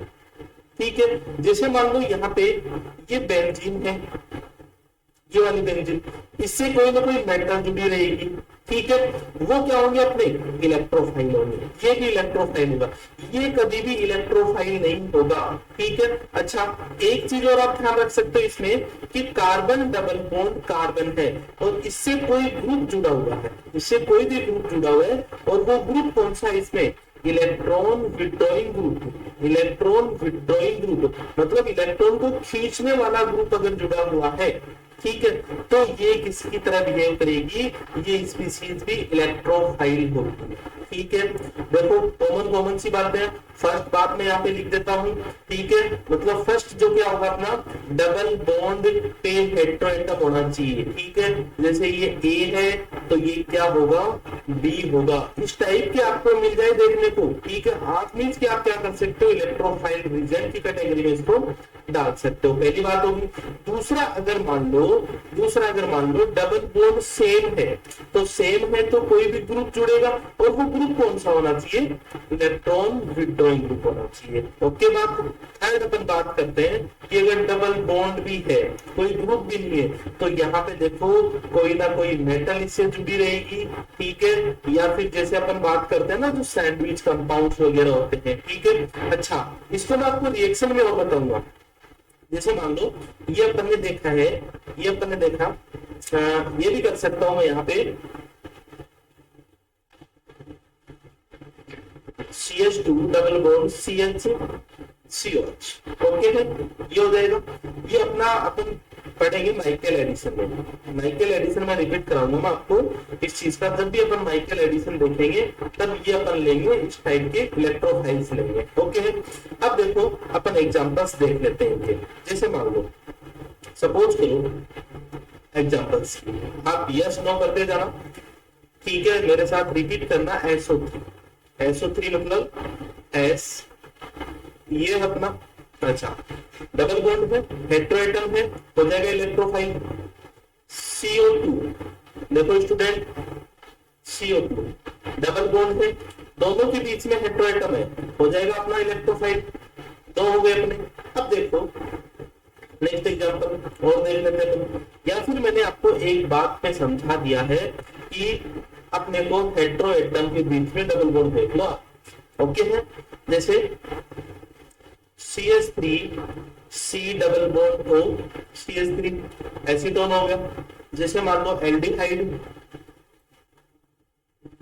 Speaker 1: ठीक है। जैसे मान लो यहाँ पे ये बेंजीन है, ये वाली बेंजीन, इससे कोई ना कोई मेटल जुड़ी रहेगी, ठीक है। वो क्या होंगे, अपने इलेक्ट्रोफाइल होंगे, ये भी इलेक्ट्रोफाइल होगा, ये कभी भी इलेक्ट्रोफाइल नहीं होगा, ठीक है। अच्छा, एक चीज और आप ध्यान रख सकते हो इसमें कि कार्बन डबल बॉन्ड कार्बन है और इससे कोई ग्रुप जुड़ा हुआ है, इससे कोई भी ग्रुप जुड़ा हुआ है, और वो ग्रुप कौन सा है इसमें, electron withdrawing group. Electron withdrawing group मतलब इलेक्ट्रॉन को खींचने वाला ग्रुप अगर जुड़ा हुआ है, ठीक है, तो ये किसकी तरह बिहेव करेगी, ये स्पीशीज भी इलेक्ट्रोफाइल होगी, ठीक है। देखो कॉमन कॉमन सी बात है, फर्स्ट बात मैं यहाँ पे लिख देता हूँ, ठीक है। मतलब फर्स्ट जो क्या होगा अपना, डबल बॉन्ड पे हेटेरोएटम होना चाहिए, ठीक है। जैसे ये ए है तो ये क्या होगा, बी होगा, इस टाइप के आपको मिल जाए देखने को, ठीक है। हाफ मीन्स कि आप क्या कर सकते हो, इलेक्ट्रोफाइल रीजन की कैटेगरी में इसको डाल सकते हो, पहली बात होगी। दूसरा अगर मान लो डबल बॉन्ड सेम है, तो सेम है तो कोई भी ग्रुप जुड़ेगा, और वो ग्रुप कौन सा होना चाहिए, इलेक्ट्रॉन विड्रॉइंग ग्रुप होना चाहिए, ओके। बात थर्ड अपन बात करते हैं कि अगर डबल बॉन्ड भी है, कोई ग्रुप भी नहीं है, तो यहाँ पे देखो कोई ना कोई मेटल इससे जुड़ी रहेगी, ठीक है। या फिर जैसे अपन बात करते हैं ना जो सैंडविच कंपाउंड्स वगैरह होते हैं, ठीक है। अच्छा, इसको मैं आपको रिएक्शन में और बताऊंगा। जैसे मान लो ये अपन ने देखा है, ये अपन ने देखा, ये भी कर सकता हूं मैं यहाँ पे CH2 double bond CH okay है, ये हो जाएगा। ये अपना अपन पढ़ेंगे माइकल एडिशन में, माइकल एडिशन में रिपीट कराऊंगा मैं आपको इस चीज का। जब भी अपन माइकल एडिशन देखेंगे तब ये अपन लेंगे इस टाइप के इलेक्ट्रोफाइल्स लेंगे, ओके है। अब देखो अपन एग्जांपल्स देख लेते हैं इनके। जैसे मान लो सपोज करो एग्जांपल्स, आप यस नो करते जाना, ठीक है। मेरे साथ रिपीट करना, SO3 मतलब S, ये अपना, अच्छा डबल बॉन्ड है, हेटेरोएटम है, हो जाएगा इलेक्ट्रोफाइल। CO2 देखो स्टूडेंट, CO2 डबल बॉन्ड है, दोनों के बीच में हेटेरोएटम है, हो जाएगा अपना इलेक्ट्रोफाइल, दो हो गए अपने। अब देखो नेक्स्ट एग्जांपल और देख लेते हैं, या फिर मैंने आपको एक बात में समझा दिया है कि अपने को हेटेरोएटम के बीच में डबल बॉन्ड देख लो, ओके है। जैसे CH3 C double bond O CH3 acetone हो गया। जैसे मान लो एल्डिहाइड,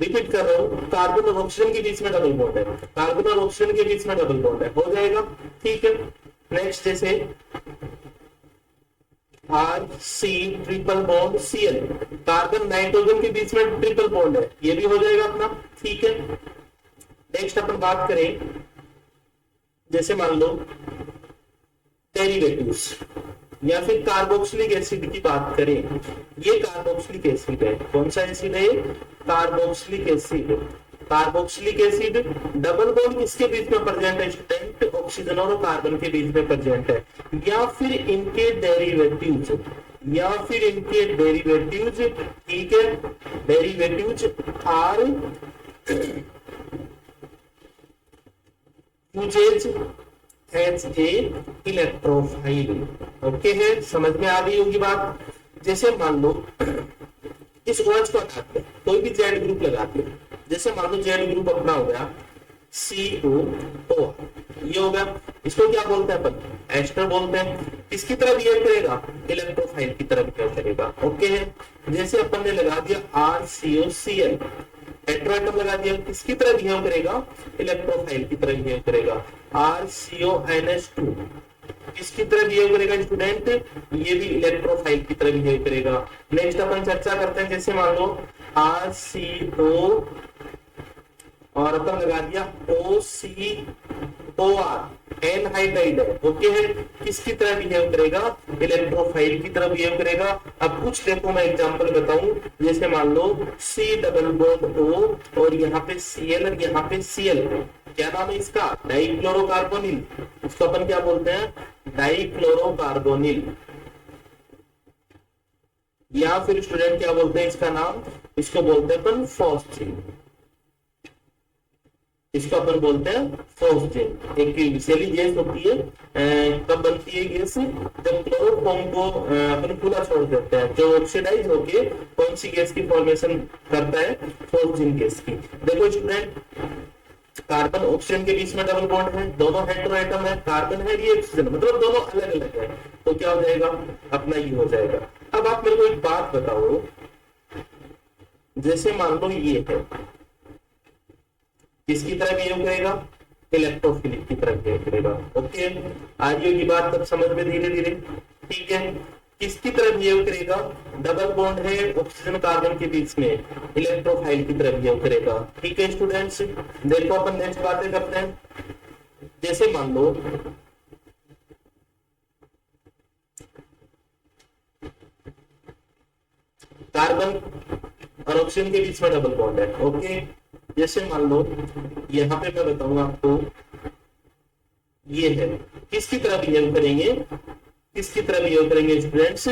Speaker 1: रिपीट कर रहा हूं, कार्बन और ऑक्सीजन के बीच में डबल बॉन्ड है, कार्बन और ऑक्सीजन के बीच में डबल बॉन्ड है, हो जाएगा, ठीक है। नेक्स्ट जैसे RC triple bond Cl, carbon nitrogen के बीच में ट्रिपल बॉन्ड है, ये भी हो जाएगा अपना, ठीक है। नेक्स्ट अपन बात करें, जैसे मान लो डेरिवेटिव्स या फिर कार्बोक्सिलिक एसिड की बात करें, ये कार्बोक्सिलिक एसिड है, कौन सा एसिड है, carboxylic acid. Carboxylic acid double bond किसके बीच में प्रेजेंट है स्टूडेंट, ऑक्सीजन और कार्बन के बीच में प्रेजेंट है। या फिर इनके डेरिवेटिव्स, ठीक है, derivatives are uses as a electrophile, okay है, समझ में आ गई होगी बात। जैसे मान लो इस OH को हटाते हैं, कोई भी जेड ग्रुप लगाते हैं, जैसे मान लो जेड ग्रुप अपना हो गया COOR, ये हो गया, इसको क्या बोलते हैं अपन, एस्टर बोलते हैं। किसकी तरह बिहेव करेगा, इलेक्ट्रोफाइल की तरह बिहेव करेगा, ओके है। जैसे अपन ने लगा दिया RCOCl, हेटेरोएटम लगा दिया, किसकी तरह बिहेव करेगा, इलेक्ट्रोफाइल की तरह बिहेव करेगा। RCONH2 किसकी तरह बिहेव करेगा स्टूडेंट, ये भी इलेक्ट्रोफाइल की तरह बिहेव करेगा। नेक्स्ट अपन चर्चा करते हैं, जैसे मान लो RCO और अपन लगा दिया OC OR एनहाइड्राइड है, ओके है, किसकी तरह बिहेव करेगा, इलेक्ट्रोफाइल की तरह बिहेव करेगा। अब कुछ देखो मैं एग्जांपल बताऊं, जैसे मान लो C डबल बॉन्ड O और यहाँ पे Cl और यहाँ पे Cl, क्या नाम है इसका, डाइक्लोरोकार्बोनिल। इसको अपन क्या बोलते हैं, डाइक्लोरोकार्बोनिल, या फिर स्टूडेंट क्या बोलते हैं इसका नाम, इसको बोलते हैं अपन फॉस्फेट, इसको अपन बोलते हैं फॉस्फेट। एक विषैली गैस होती है, कब बनती है गैस, जब क्लोरोफॉर्म को अपन खुला छोड़ देते हैं, जो ऑक्सीडाइज होके कौन सी गैस की फॉर्मेशन करता है, फॉस्फेट गैस की। देखो स्टूडेंट, कार्बन ऑक्सीजन के बीच में डबल बॉन्ड है, दोनों हेटेरो एटम है, कार्बन है, ये ऑक्सीजन, मतलब दोनों अलग अलग है, तो क्या हो जाएगा, अपना ये हो जाएगा। अब आप मेरे को एक बात बताओ, जैसे मान लो ये है, किसकी तरह बिहेव करेगा, इलेक्ट्रोफिलिक की तरह बिहेव करेगा, ओके। आज की बात तब समझ में धीरे धीरे, ठीक है। किसकी तरह बिहेव करेगा, डबल बॉन्ड है ऑक्सीजन कार्बन के बीच में, इलेक्ट्रोफाइल की तरह बिहेव करेगा, ठीक है स्टूडेंट्स। देखो अपन नेक्स्ट बातें करते हैं, जैसे मान लो कार्बन और ऑक्सीजन के बीच में डबल बॉन्ड है, ओके। जैसे मान लो यहाँ पे मैं बताऊंगा आपको, ये है, किसकी तरह बिहेव करेंगे, किसकी तरह बिहेव करेंगे स्टूडेंट्स,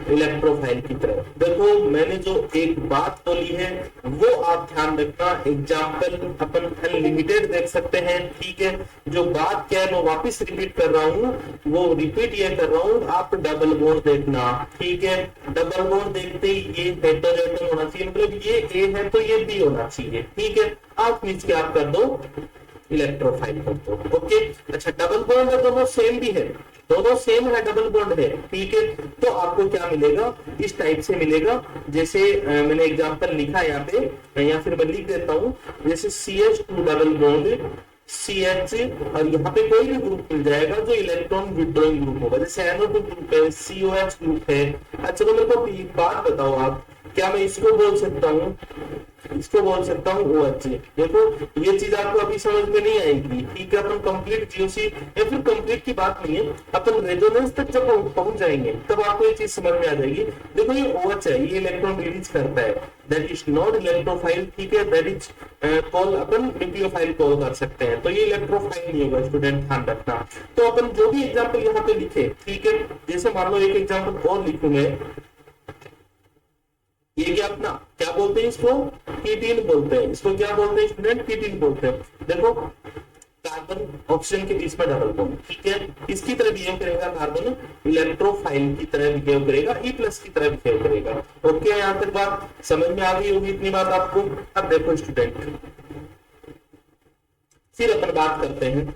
Speaker 1: इलेक्ट्रोफाइल की तरह। देखो मैंने जो एक बात बोली है वो आप ध्यान रखना, एग्जाम्पल अपन अनलिमिटेड देख सकते हैं, ठीक है। जो बात क्या है मैं वापस रिपीट कर रहा हूँ, वो रिपीट ये कर रहा हूँ, आप डबल बॉन्ड देखना, ठीक है। डबल बॉन्ड देखते ही ये हेटेरो एटम होना चाहिए, मतलब ये ए है तो ये बी होना चाहिए, ठीक है। आप नीचे आप कर दो, इलेक्ट्रोफाइल कर दो, ओके। अच्छा डबल बॉन्ड है, दोनों सेम भी है, दोनों सेम है, डबल बॉन्ड है, ठीक है। तो आपको क्या मिलेगा, इस टाइप से मिलेगा, जैसे मैंने एग्जांपल लिखा है यहाँ पे, या फिर मैं लिख देता हूँ, जैसे CH2 डबल बॉन्ड CH, और यहाँ पे कोई भी ग्रुप मिल जाएगा जो इलेक्ट्रॉन विड्रॉइंग ग्रुप होगा, जैसे NO2 ग्रुप है, COH ग्रुप है। अच्छा तो मेरे को एक बात बताओ आप, क्या मैं इसको बोल सकता हूँ, इसको बोल सकता हूँ OH। देखो ये चीज आपको अभी समझ में नहीं आएगी, ठीक है। अपन कंप्लीट GOC या फिर कंप्लीट की बात नहीं है, अपन रेजोनेंस तक जब पहुंच जाएंगे तब आपको ये चीज समझ में आ जाएगी। देखो ये OH है, ये इलेक्ट्रॉन रिलीज करता है, दैट इज नॉट इलेक्ट्रोफाइल, ठीक है, that is call upon nucleophile call कर सकते हैं, तो ये इलेक्ट्रोफाइल नहीं होगा स्टूडेंट, ध्यान रखना। तो अपन जो भी एग्जाम्पल यहाँ पे लिखे, ठीक है, जैसे मान लो एक एग्जाम्पल और लिखूंगे, ये क्या अपना क्या बोलते हैं, इसको कीटीन बोलते हैं, इसको क्या बोलते हैं स्टूडेंट, कीटीन बोलते हैं। देखो कार्बन ऑक्सीजन के बीच में डबल बॉन्ड, ठीक है, इसकी तरह बिहेव करेगा कार्बन, इलेक्ट्रोफाइल की तरह बिहेव करेगा, E+ की तरह बिहेव करेगा, ओके। यहाँ तक बात समझ में आ गई होगी, इतनी बात आपको। अब देखो स्टूडेंट, फिर अपन बात करते हैं,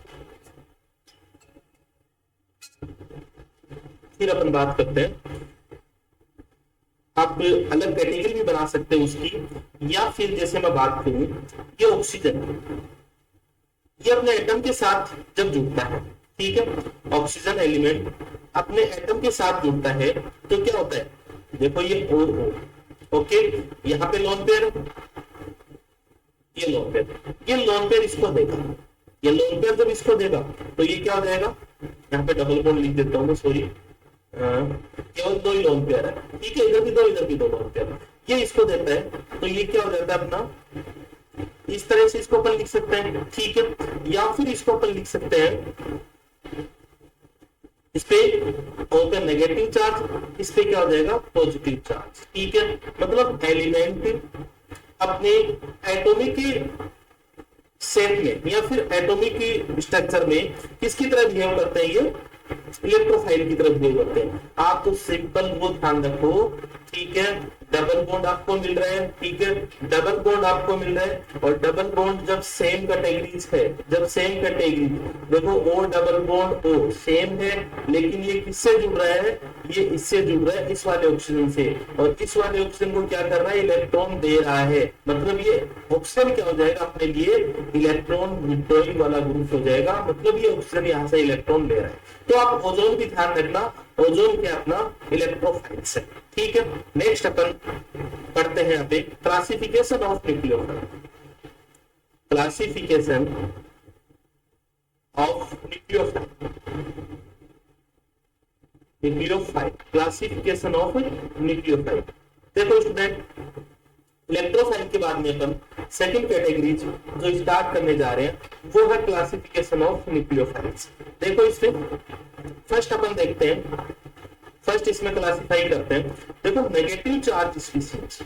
Speaker 1: फिर अपन बात करते हैं, आप अलग कैटेगरी भी बना सकते हैं उसकी, या फिर जैसे मैं बात करूं, ये ऑक्सीजन, ये अपने एटम के साथ जब जुड़ता है, ठीक है, ऑक्सीजन एलिमेंट अपने एटम के साथ जुड़ता है तो क्या होता है, देखो ये O, ओके, यहाँ पे लोन पेयर, ये लोन पेयर, ये लोन पेयर इसको देगा, ये लोन पेयर जब इसको देगा तो ये क्या हो जाएगा, यहाँ पे डबल बॉन्ड लिख देता हूँ मैं, सॉरी, केवल दो ही लोन पेयर है, ठीक है, इधर भी दो इधर भी दो लोन पेयर, ये इसको देता है तो ये क्या हो जाता है अपना, इस तरह से इसको अपन लिख सकते हैं, ठीक है। या फिर इसको अपन लिख सकते हैं, इस पे O पे नेगेटिव चार्ज, इस पे क्या हो जाएगा, पॉजिटिव चार्ज, ठीक है। मतलब एलिमेंट अपने एटॉमिक शेप में या फिर एटॉमिक स्ट्रक्चर में किसकी तरह बिहेव करते हैं, ये इलेक्ट्रोफाइल की तरफ बिहेव करते हैं। आप तो सिंपल वो ध्यान रखो, ठीक है, डबल बॉन्ड आपको मिल रहा है, ठीक है, डबल बॉन्ड आपको मिल रहा है, और डबल बॉन्ड जब सेम कैटेगरीज है, जब सेम कैटेगरी, देखो O double bond O same है, लेकिन ये किससे जुड़ रहा है, ये इससे जुड़ रहा है, इस वाले ऑक्सीजन से, और इस वाले ऑक्सीजन को क्या कर रहा है, इलेक्ट्रॉन दे रहा है, मतलब ये ऑक्सीजन क्या हो जाएगा अपने लिए, इलेक्ट्रॉन विड्रॉइंग वाला ग्रुप हो जाएगा, मतलब ये ऑक्सीजन यहाँ से इलेक्ट्रॉन ले रहा है। तो आप ओजोन भी ध्यान रखना, ओजोन क्या अपना इलेक्ट्रोफाइल्स है, ठीक है। नेक्स्ट अपन पढ़ते हैं यहाँ पे classification of nucleophile, classification of nucleophile, classification of nucleophile. देखो स्टूडेंट, इलेक्ट्रोफाइल के बाद में अपन सेकंड कैटेगरी जो स्टार्ट करने जा रहे हैं वो है क्लासिफिकेशन ऑफ न्यूक्लियोफाइल्स। देखो इसमें फर्स्ट अपन देखते हैं, फर्स्ट इसमें क्लासिफाई करते हैं। देखो negative charge species,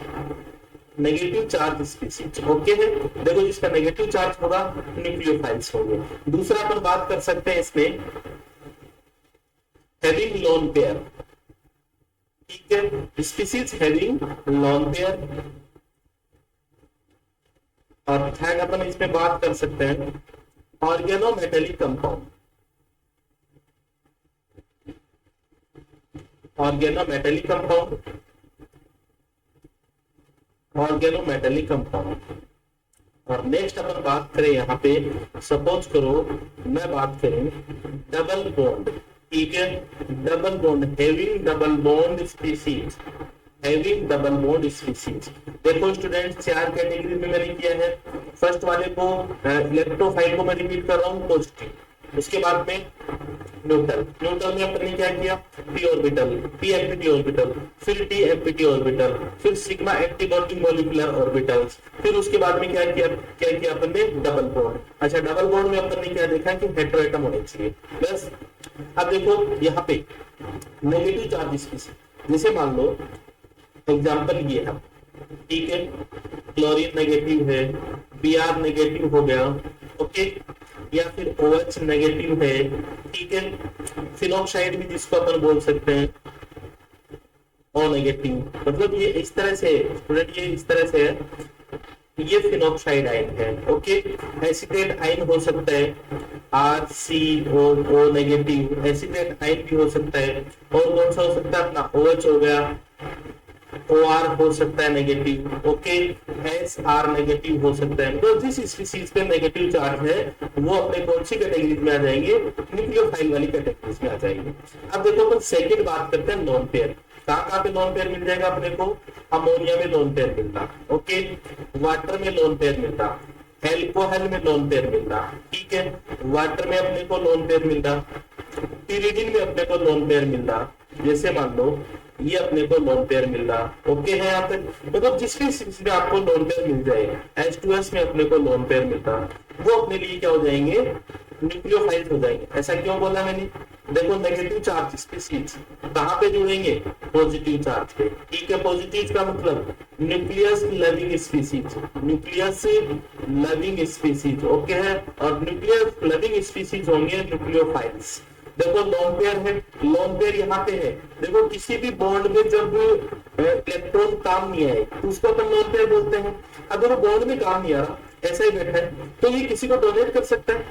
Speaker 1: negative charge species okay है। देखो जिसका नेगेटिव चार्ज होगा न्यूक्लियोफाइल्स होंगे। दूसरा अपन बात कर सकते हैं इसमें हैविंग लोन पेयर, ठीक है, स्पीसीज हैविंग लोन पेयर। और थर्ड अपन इसमें बात कर सकते हैं organometallic compound, organometallic compound, organometallic compound. और नेक्स्ट अपन बात करें यहाँ पे, सपोज करो मैं बात करूं डबल बॉन्ड, ठीक है, double bond, having double bond species, having double bond species. देखो स्टूडेंट, चार कैटेगरी में मैंने किया है। फर्स्ट वाले को इलेक्ट्रोफाइल को मैं रिपीट कर रहा हूँ, पॉजिटिव। उसके बाद में न्यूट्रल, न्यूट्रल में अपन ने क्या किया, P orbital, P empty orbital, फिर डी एम्पिटी ऑर्बिटल, फिर sigma anti bonding molecular orbitals, फिर उसके बाद में क्या किया अपन ने, डबल बॉन्ड। अच्छा, डबल बॉन्ड में अपन ने क्या देखा कि हेटेरोएटम होने चाहिए बस। अब देखो यहाँ पे नेगेटिव चार्ज स्पीसीज, जैसे मान लो एग्जांपल ये है, ठीक है, क्लोरीन नेगेटिव है, Br नेगेटिव हो गया, ओके, या फिर OH नेगेटिव है, ठीक है, फिनॉक्साइड भी जिसको अपन बोल सकते हैं O नेगेटिव। मतलब ये इस तरह से स्टूडेंट, ये इस तरह से है, ये फिनॉक्साइड आयन है, ओके। एसिटेट आयन हो सकता है RCO नेगेटिव, एसिटेट आयन भी हो सकता है। और कौन सा हो सकता है अपना, OH हो गया, OR हो सकता है नेगेटिव, ओके, SR नेगेटिव हो सकता है। तो जिस स्पीसीज पे नेगेटिव चार्ज है वो अपने कौन सी कैटेगरी में आ जाएंगे, न्यूक्लियोफाइल वाली कैटेगरी में आ जाएंगे। अब देखो अपन सेकंड बात करते हैं लोन पेयर। कहाँ पे लोन पेयर मिल जाएगा अपने को, अमोनिया में लोन पेयर मिलता, ओके, वाटर में लोन पेयर मिलता, एल्कोहल में लोन पेयर मिलता, ठीक है, वाटर में अपने को लोन पेयर मिलता, पिरिडिन में अपने को लोन पेयर मिलता। जैसे मान लो ये अपने को लोन पेयर मिल रहा, ओके है यहाँ तक। मतलब जिसके में आपको लोन पेयर मिल जाए, H2S में अपने को लोन पेयर मिलता, वो अपने लिए क्या हो जाएंगे, न्यूक्लियोफाइल्स हो जाएंगे। ऐसा क्यों बोला मैंने, देखो नेगेटिव चार्ज स्पीसीज कहाँ पे जुड़ेंगे, पॉजिटिव चार्ज पे, ठीक है। पॉजिटिव का मतलब nucleus loving species, nucleus loving species, okay है। और न्यूक्लियस लविंग स्पीसीज होंगे न्यूक्लियोफाइल्स। देखो लोन पेयर है, लोन पेयर यहाँ पे है। देखो किसी भी बॉन्ड में जब इलेक्ट्रॉन काम नहीं आए तो उसको अपन लोन पेयर बोलते हैं। अगर वो बॉन्ड में काम नहीं आ रहा, ऐसा ही बैठा है, तो ये किसी को डोनेट कर सकता है।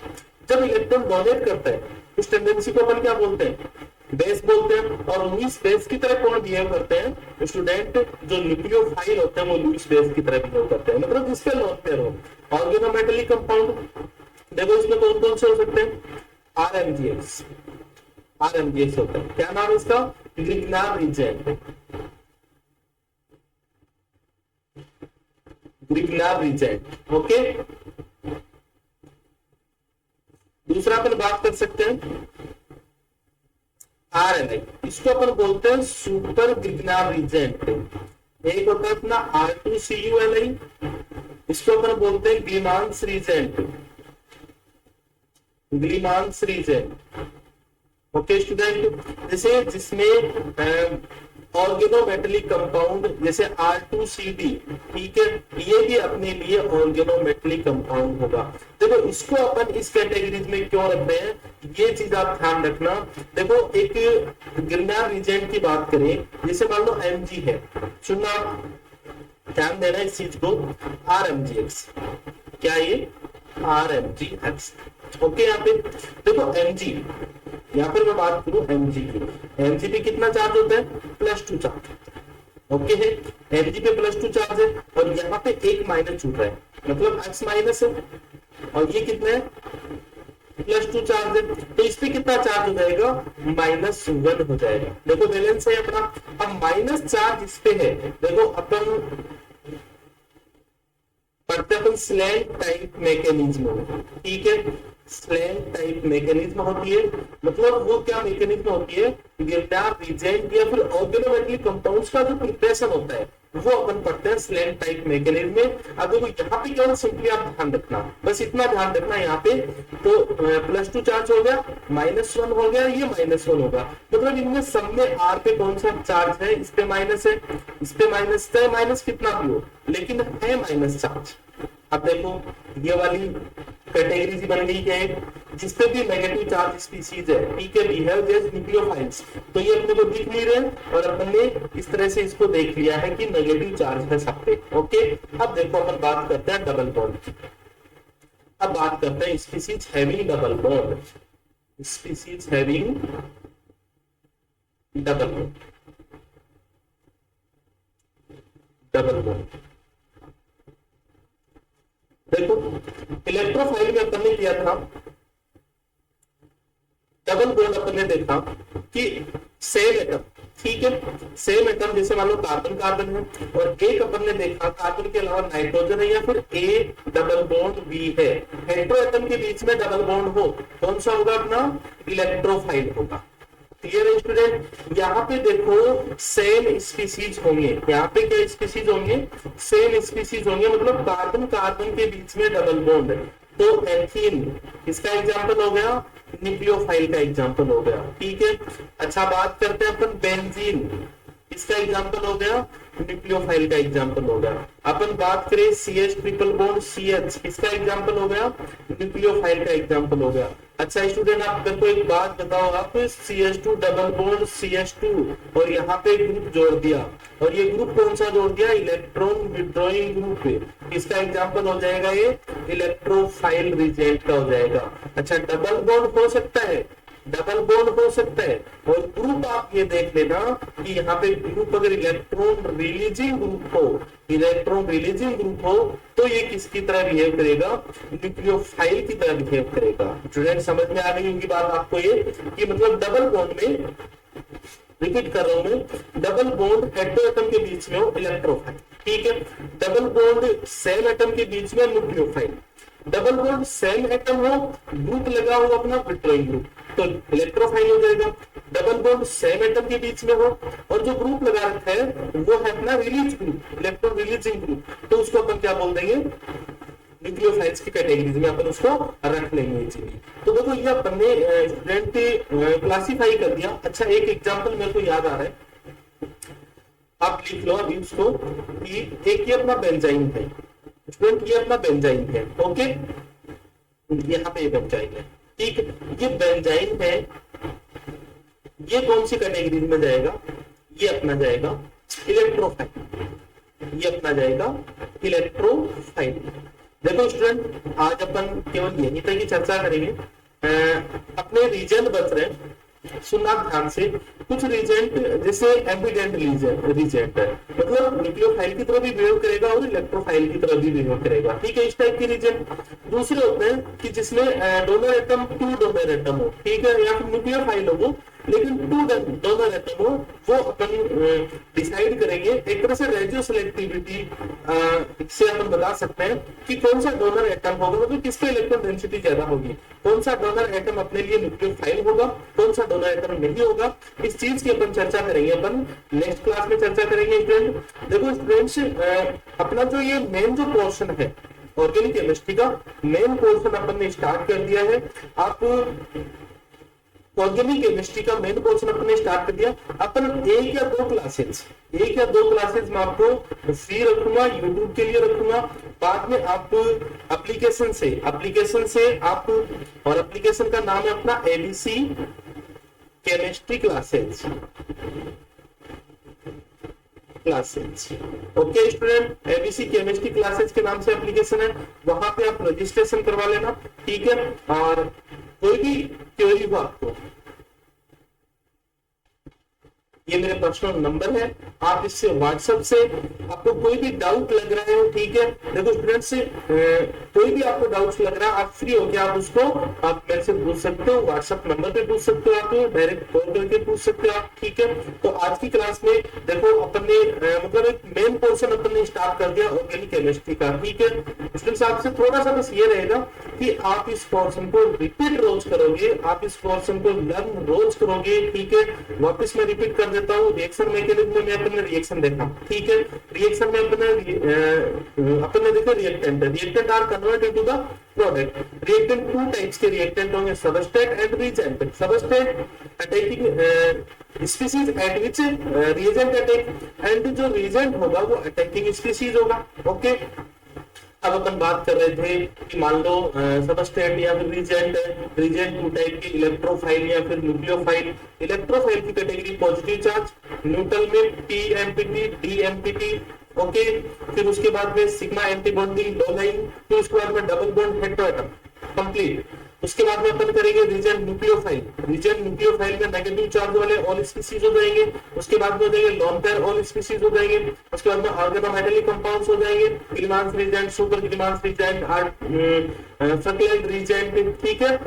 Speaker 1: जब इलेक्ट्रॉन डोनेट करता है उस टेंडेंसी को अपन क्या बोलते हैं, बेस बोलते हैं। और लुईस बेस की तरह कौन बिहेव करते हैं स्टूडेंट, जो न्यूक्लियोफाइल होते हैं वो लुईस बेस की तरह बिहेव करते हैं, मतलब जिसका लोन पेयर हो। ऑर्गेनोमेटेलिक कंपाउंड, देखो इसमें कौन कौन से हो सकते हैं, RMGX, RMGX होता है। क्या नाम है इसका, ग्रिग्नार रीजेंट, ग्रिग्नार रीजेंट, ओके। दूसरा अपन बात कर सकते हैं RNA, इसको अपन बोलते हैं सुपर ग्रिग्नार रीजेंट। एक होता है अपना R2CuLi, इसको अपन बोलते हैं ग्लिमांस रीजेंट, ग्लिमांस रीजेंट, ओके स्टूडेंट। जैसे जिसमें ऑर्गेनोमेटेलिक कंपाउंड जैसे R2CD, ठीक है, ये भी अपने लिए ऑर्गेनोमेटेलिक कंपाउंड होगा। देखो इसको अपन इस कैटेगरी में क्यों रखते हैं, ये चीज आप ध्यान रखना। देखो एक ग्रिग्नार रीजेंट की बात करें, जैसे मान लो Mg है, सुनना ध्यान देना इस चीज को, RMGX, क्या ये RMGX, ओके। यहाँ पे देखो Mg, यहाँ पर मैं बात करूं Mg की, Mg पे कितना चार्ज होता है, +2 चार्ज, ओके है। Mg पे +2 चार्ज है और यहाँ पे एक माइनस छूट रहा है, मतलब X माइनस है, और ये कितना है, +2 चार्ज है, तो इस पे कितना चार्ज हो जाएगा, -1 हो जाएगा। देखो बैलेंस है अपना। अब माइनस चार्ज इस पे है, देखो अपन पढ़ते अपन स्लैंट टाइप मैकेनिज्म, ठीक है। स्लैम टाइप मैकेनिज्म होती है। मतलब वो क्या मैकेनिज्म होती है, गिरदार रिजेंट या फिर ऑर्गेनोमेटलिक कंपाउंड्स का जो प्रिपरेशन होता है वो अपन पढ़ते हैं स्लैम टाइप मैकेनिज्म में। अब देखो यहाँ पे केवल सिंपली आप ध्यान रखना, बस इतना ध्यान रखना यहाँ पे, तो +2 चार्ज हो गया, -1 हो गया, ये -1 होगा। मतलब इनमें सब में R पे कौन सा चार्ज है, इस पे माइनस है, इस पे माइनस, चाहे माइनस कितना भी हो लेकिन है माइनस चार्ज। अब देखो ये वाली कैटेगरी बन गई है जिसपे भी नेगेटिव चार्ज स्पीसीज है, ठीक है, बिहेव एज न्यूक्लियोफाइल्स। तो ये अपने को दिख नहीं रहे और अपन ने इस तरह से इसको देख लिया है कि नेगेटिव चार्ज है सब पे। ओके, अब देखो अपन बात करते हैं डबल बॉन्ड की। अब बात करते हैं species having double bond, species having double bond, double bond. देखो इलेक्ट्रोफाइल में अपन ने किया था डबल बॉन्ड, अपन ने देखा कि सेम एटम, ठीक है, सेम एटम जैसे मान लो कार्बन कार्बन है और एक अपन ने देखा कार्बन के अलावा नाइट्रोजन है या फिर ए डबल बॉन्ड बी है, हेटेरो एटम के बीच में डबल बॉन्ड हो, कौन सा होगा अपना, इलेक्ट्रोफाइल होगा। क्लियर है स्टूडेंट। यहाँ पे देखो सेम स्पीसीज होंगे, यहाँ पे क्या स्पीसीज होंगे, सेम स्पीसीज होंगे, मतलब कार्बन कार्बन के बीच में डबल बॉन्ड है। तो एथीन इसका एग्जांपल हो गया, न्यूक्लियोफाइल का एग्जांपल हो गया, ठीक है। अच्छा बात करते हैं अपन बेंजीन, इसका एग्जांपल हो गया, न्यूक्लियोफाइल का एग्जांपल हो गया। अपन बात करें CH ट्रिपल बॉन्ड CH, इसका एग्जांपल हो गया, न्यूक्लियोफाइल का एग्जांपल हो गया। अच्छा स्टूडेंट आप मेरे को एक बात बताओ, आप CH2 डबल बॉन्ड CH2 और यहाँ पे ग्रुप जोड़ दिया और ये ग्रुप कौन सा जोड़ दिया, इलेक्ट्रॉन विड्रॉइंग ग्रुप, इसका एग्जांपल हो जाएगा ये इलेक्ट्रोफाइल रिजेंट का हो जाएगा। अच्छा डबल बॉन्ड हो सकता है, डबल बॉन्ड हो सकता है, और ग्रुप आप ये देख लेना कि यहाँ पे ग्रुप अगर इलेक्ट्रॉन रिलीजिंग ग्रुप हो, इलेक्ट्रॉन रिलीजिंग ग्रुप हो तो ये किसकी तरह बिहेव करेगा, न्यूक्लियोफाइल की तरह बिहेव करेगा। स्टूडेंट समझ में आ गई होगी बात आपको ये कि मतलब डबल बॉन्ड में, रिपीट कर रहा हूं मैं, डबल बॉन्ड हेटेरो एटम के बीच में हो इलेक्ट्रोफाइल, ठीक है, डबल बॉन्ड सेम एटम के बीच में nucleophile, double bond same atom हो, ग्रुप लगा हो अपना विड्रॉइंग ग्रुप तो इलेक्ट्रोफाइल हो जाएगा। डबल बॉन्ड सेम एटम के बीच में हो और जो ग्रुप लगा रखा है वो है अपना release group, electron releasing group, तो उसको अपन क्या बोल देंगे, न्यूक्लियोफाइल्स की कैटेगरीज में अपन उसको रख लेंगे इजीली। तो देखो ये अपन ने स्टूडेंट क्लासिफाई कर दिया। अच्छा एक एग्जांपल मेरे को याद आ रहा है, आप लिख लो अभी उसको कि एक ये अपना बेंजाइन है स्टूडेंट, ये अपना बेंजाइन है, ओके, यहाँ पे ये बेंजाइन है, ठीक, ये बेंजाइन है, ये कौन सी कैटेगरी में जाएगा, ये अपना जाएगा इलेक्ट्रोफाइल, ये अपना जाएगा इलेक्ट्रोफाइल। देखो स्टूडेंट आज अपन केवल यही तक की चर्चा करेंगे, अपने रीजन बच रहे, सुनना ध्यान से, कुछ रीजेंट जैसे एम्बिडेंट रीजेंट है, मतलब न्यूक्लियोफाइल की तरह भी बिहेव करेगा और इलेक्ट्रोफाइल की तरह भी बिहेव करेगा, ठीक है, इस टाइप के रीजेंट। दूसरे होते हैं कि जिसमें डोनर एटम 2 डोनर एटम हो, ठीक है, या फिर न्यूक्लियोफाइल हो लेकिन 2 डोनर एटम हो, वो अपन डिसाइड करेंगे एक तरह से रेडियो सिलेक्टिविटी से अपन बता सकते हैं कि कौन सा डोनर एटम होगा, मतलब किस पे इलेक्ट्रॉन डेंसिटी ज्यादा होगी, कौन सा डोनर एटम अपने लिए न्यूक्लियोफाइल होगा, कौन सा डोनर एटम नहीं होगा। इस चीज की अपन चर्चा करेंगे, अपन नेक्स्ट क्लास में चर्चा करेंगे स्टूडेंट। देखो स्टूडेंट्स अपना जो ये मेन जो पोर्शन है ऑर्गेनिक केमिस्ट्री का मेन पोर्शन अपन ने स्टार्ट कर दिया है। आप ऑर्गेनिक केमिस्ट्री का मेन पोर्शन अपन ने स्टार्ट कर दिया। अपन एक या दो क्लासेस में आपको फ्री रखूंगा, यूट्यूब के लिए रखूंगा, बाद में आप एप्लीकेशन से आप, और एप्लीकेशन का नाम है अपना ABC chemistry classes. Okay student, ABC chemistry classes के नाम से एप्लीकेशन है, वहां पे आप रजिस्ट्रेशन करवा लेना, ठीक है। और कोई भी क्वेरी हो आपको ये मेरे पर्सनल नंबर है, आप इससे व्हाट्सएप से आपको कोई भी डाउट लग रहा है, ठीक है, देखो स्टूडेंट्स से कोई भी आपको डाउट्स लग रहा है, आप फ्री होकर आप उसको आप मेरे से पूछ सकते हो, व्हाट्सएप नंबर पे पूछ सकते हो, आप डायरेक्ट कॉल करके पूछ सकते हो आप, ठीक है। तो आज की क्लास में देखो अपन ने मतलब एक मेन पोर्शन अपन ने स्टार्ट कर दिया ऑर्गेनिक केमिस्ट्री का, ठीक है। स्टूडेंट्स आपसे थोड़ा सा बस ये रहेगा कि आप इस पोर्शन को रिपीट रोज करोगे, आप इस पोर्शन को लर्न रोज करोगे, ठीक है। वापस मैं रिपीट कर देता हूँ, रिएक्शन मैकेनिज्म में अपन ने रिएक्शन देखा, ठीक है। रिएक्शन में अपन ने देखा reactant are convert into the product. Reactant two types के रिएक्टेंट होंगे, substrate and reagent. Substrate attacking species at which reagent attack, and जो रिएजेंट होगा वो अटैकिंग स्पीशीज होगा, ओके। अब अपन बात कर रहे थे कि मान लो सबस्ट्रेट या फिर रिएजेंट टू टाइप के, इलेक्ट्रोफाइल या फिर न्यूक्लियोफाइल। इलेक्ट्रोफाइल की कैटेगरी पॉजिटिव चार्ज, न्यूट्रल में पीएमपीटी डीएमपीटी, ओके। फिर उसके बाद में सिग्मा एंटीबॉन्डिंग दो लाइन, फिर उसके बाद में डबल बॉन्ड हेटेरोएटम कंप्लीट। उसके बाद में अपन करेंगे रिजेंट न्यूक्लियोफाइल। रिजेंट न्यूक्लियोफाइल में नेगेटिव चार्ज वाले ऑल स्पीशीज हो जाएंगे। उसके बाद में हो जाएंगे लोन पेयर ऑल स्पीशीज हो जाएंगे। उसके बाद में ऑर्गेनोमेटेलिक कंपाउंड्स हो जाएंगे, ग्लिमांस रिजेंट, सुपर ग्लिमांस रिजेंट, सक्लेंट रिजेंट, ठीक है।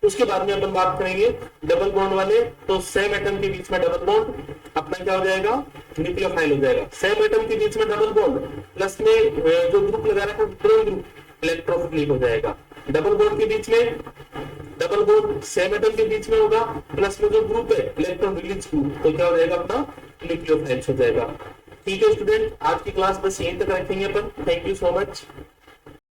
Speaker 1: उसके बाद में अपन बात करेंगे डबल बॉन्ड वाले, तो सेम एटम के बीच में डबल बॉन्ड अपना क्या हो जाएगा, न्यूक्लियोफाइल हो जाएगा। सेम एटम के बीच में डबल बॉन्ड प्लस में जो ग्रुप लगा रखा है ग्रुप, इलेक्ट्रोफिलिक हो जाएगा। डबल बॉन्ड के बीच में डबल बॉन्ड सेम एटम के बीच में होगा, प्लस में जो ग्रुप है इलेक्ट्रॉन रिलीज ग्रुप, तो क्या हो जाएगा अपना न्यूक्लियोफाइल हो जाएगा, ठीक है। स्टूडेंट आज की क्लास बस यहीं तक रखेंगे अपन। Thank you so much.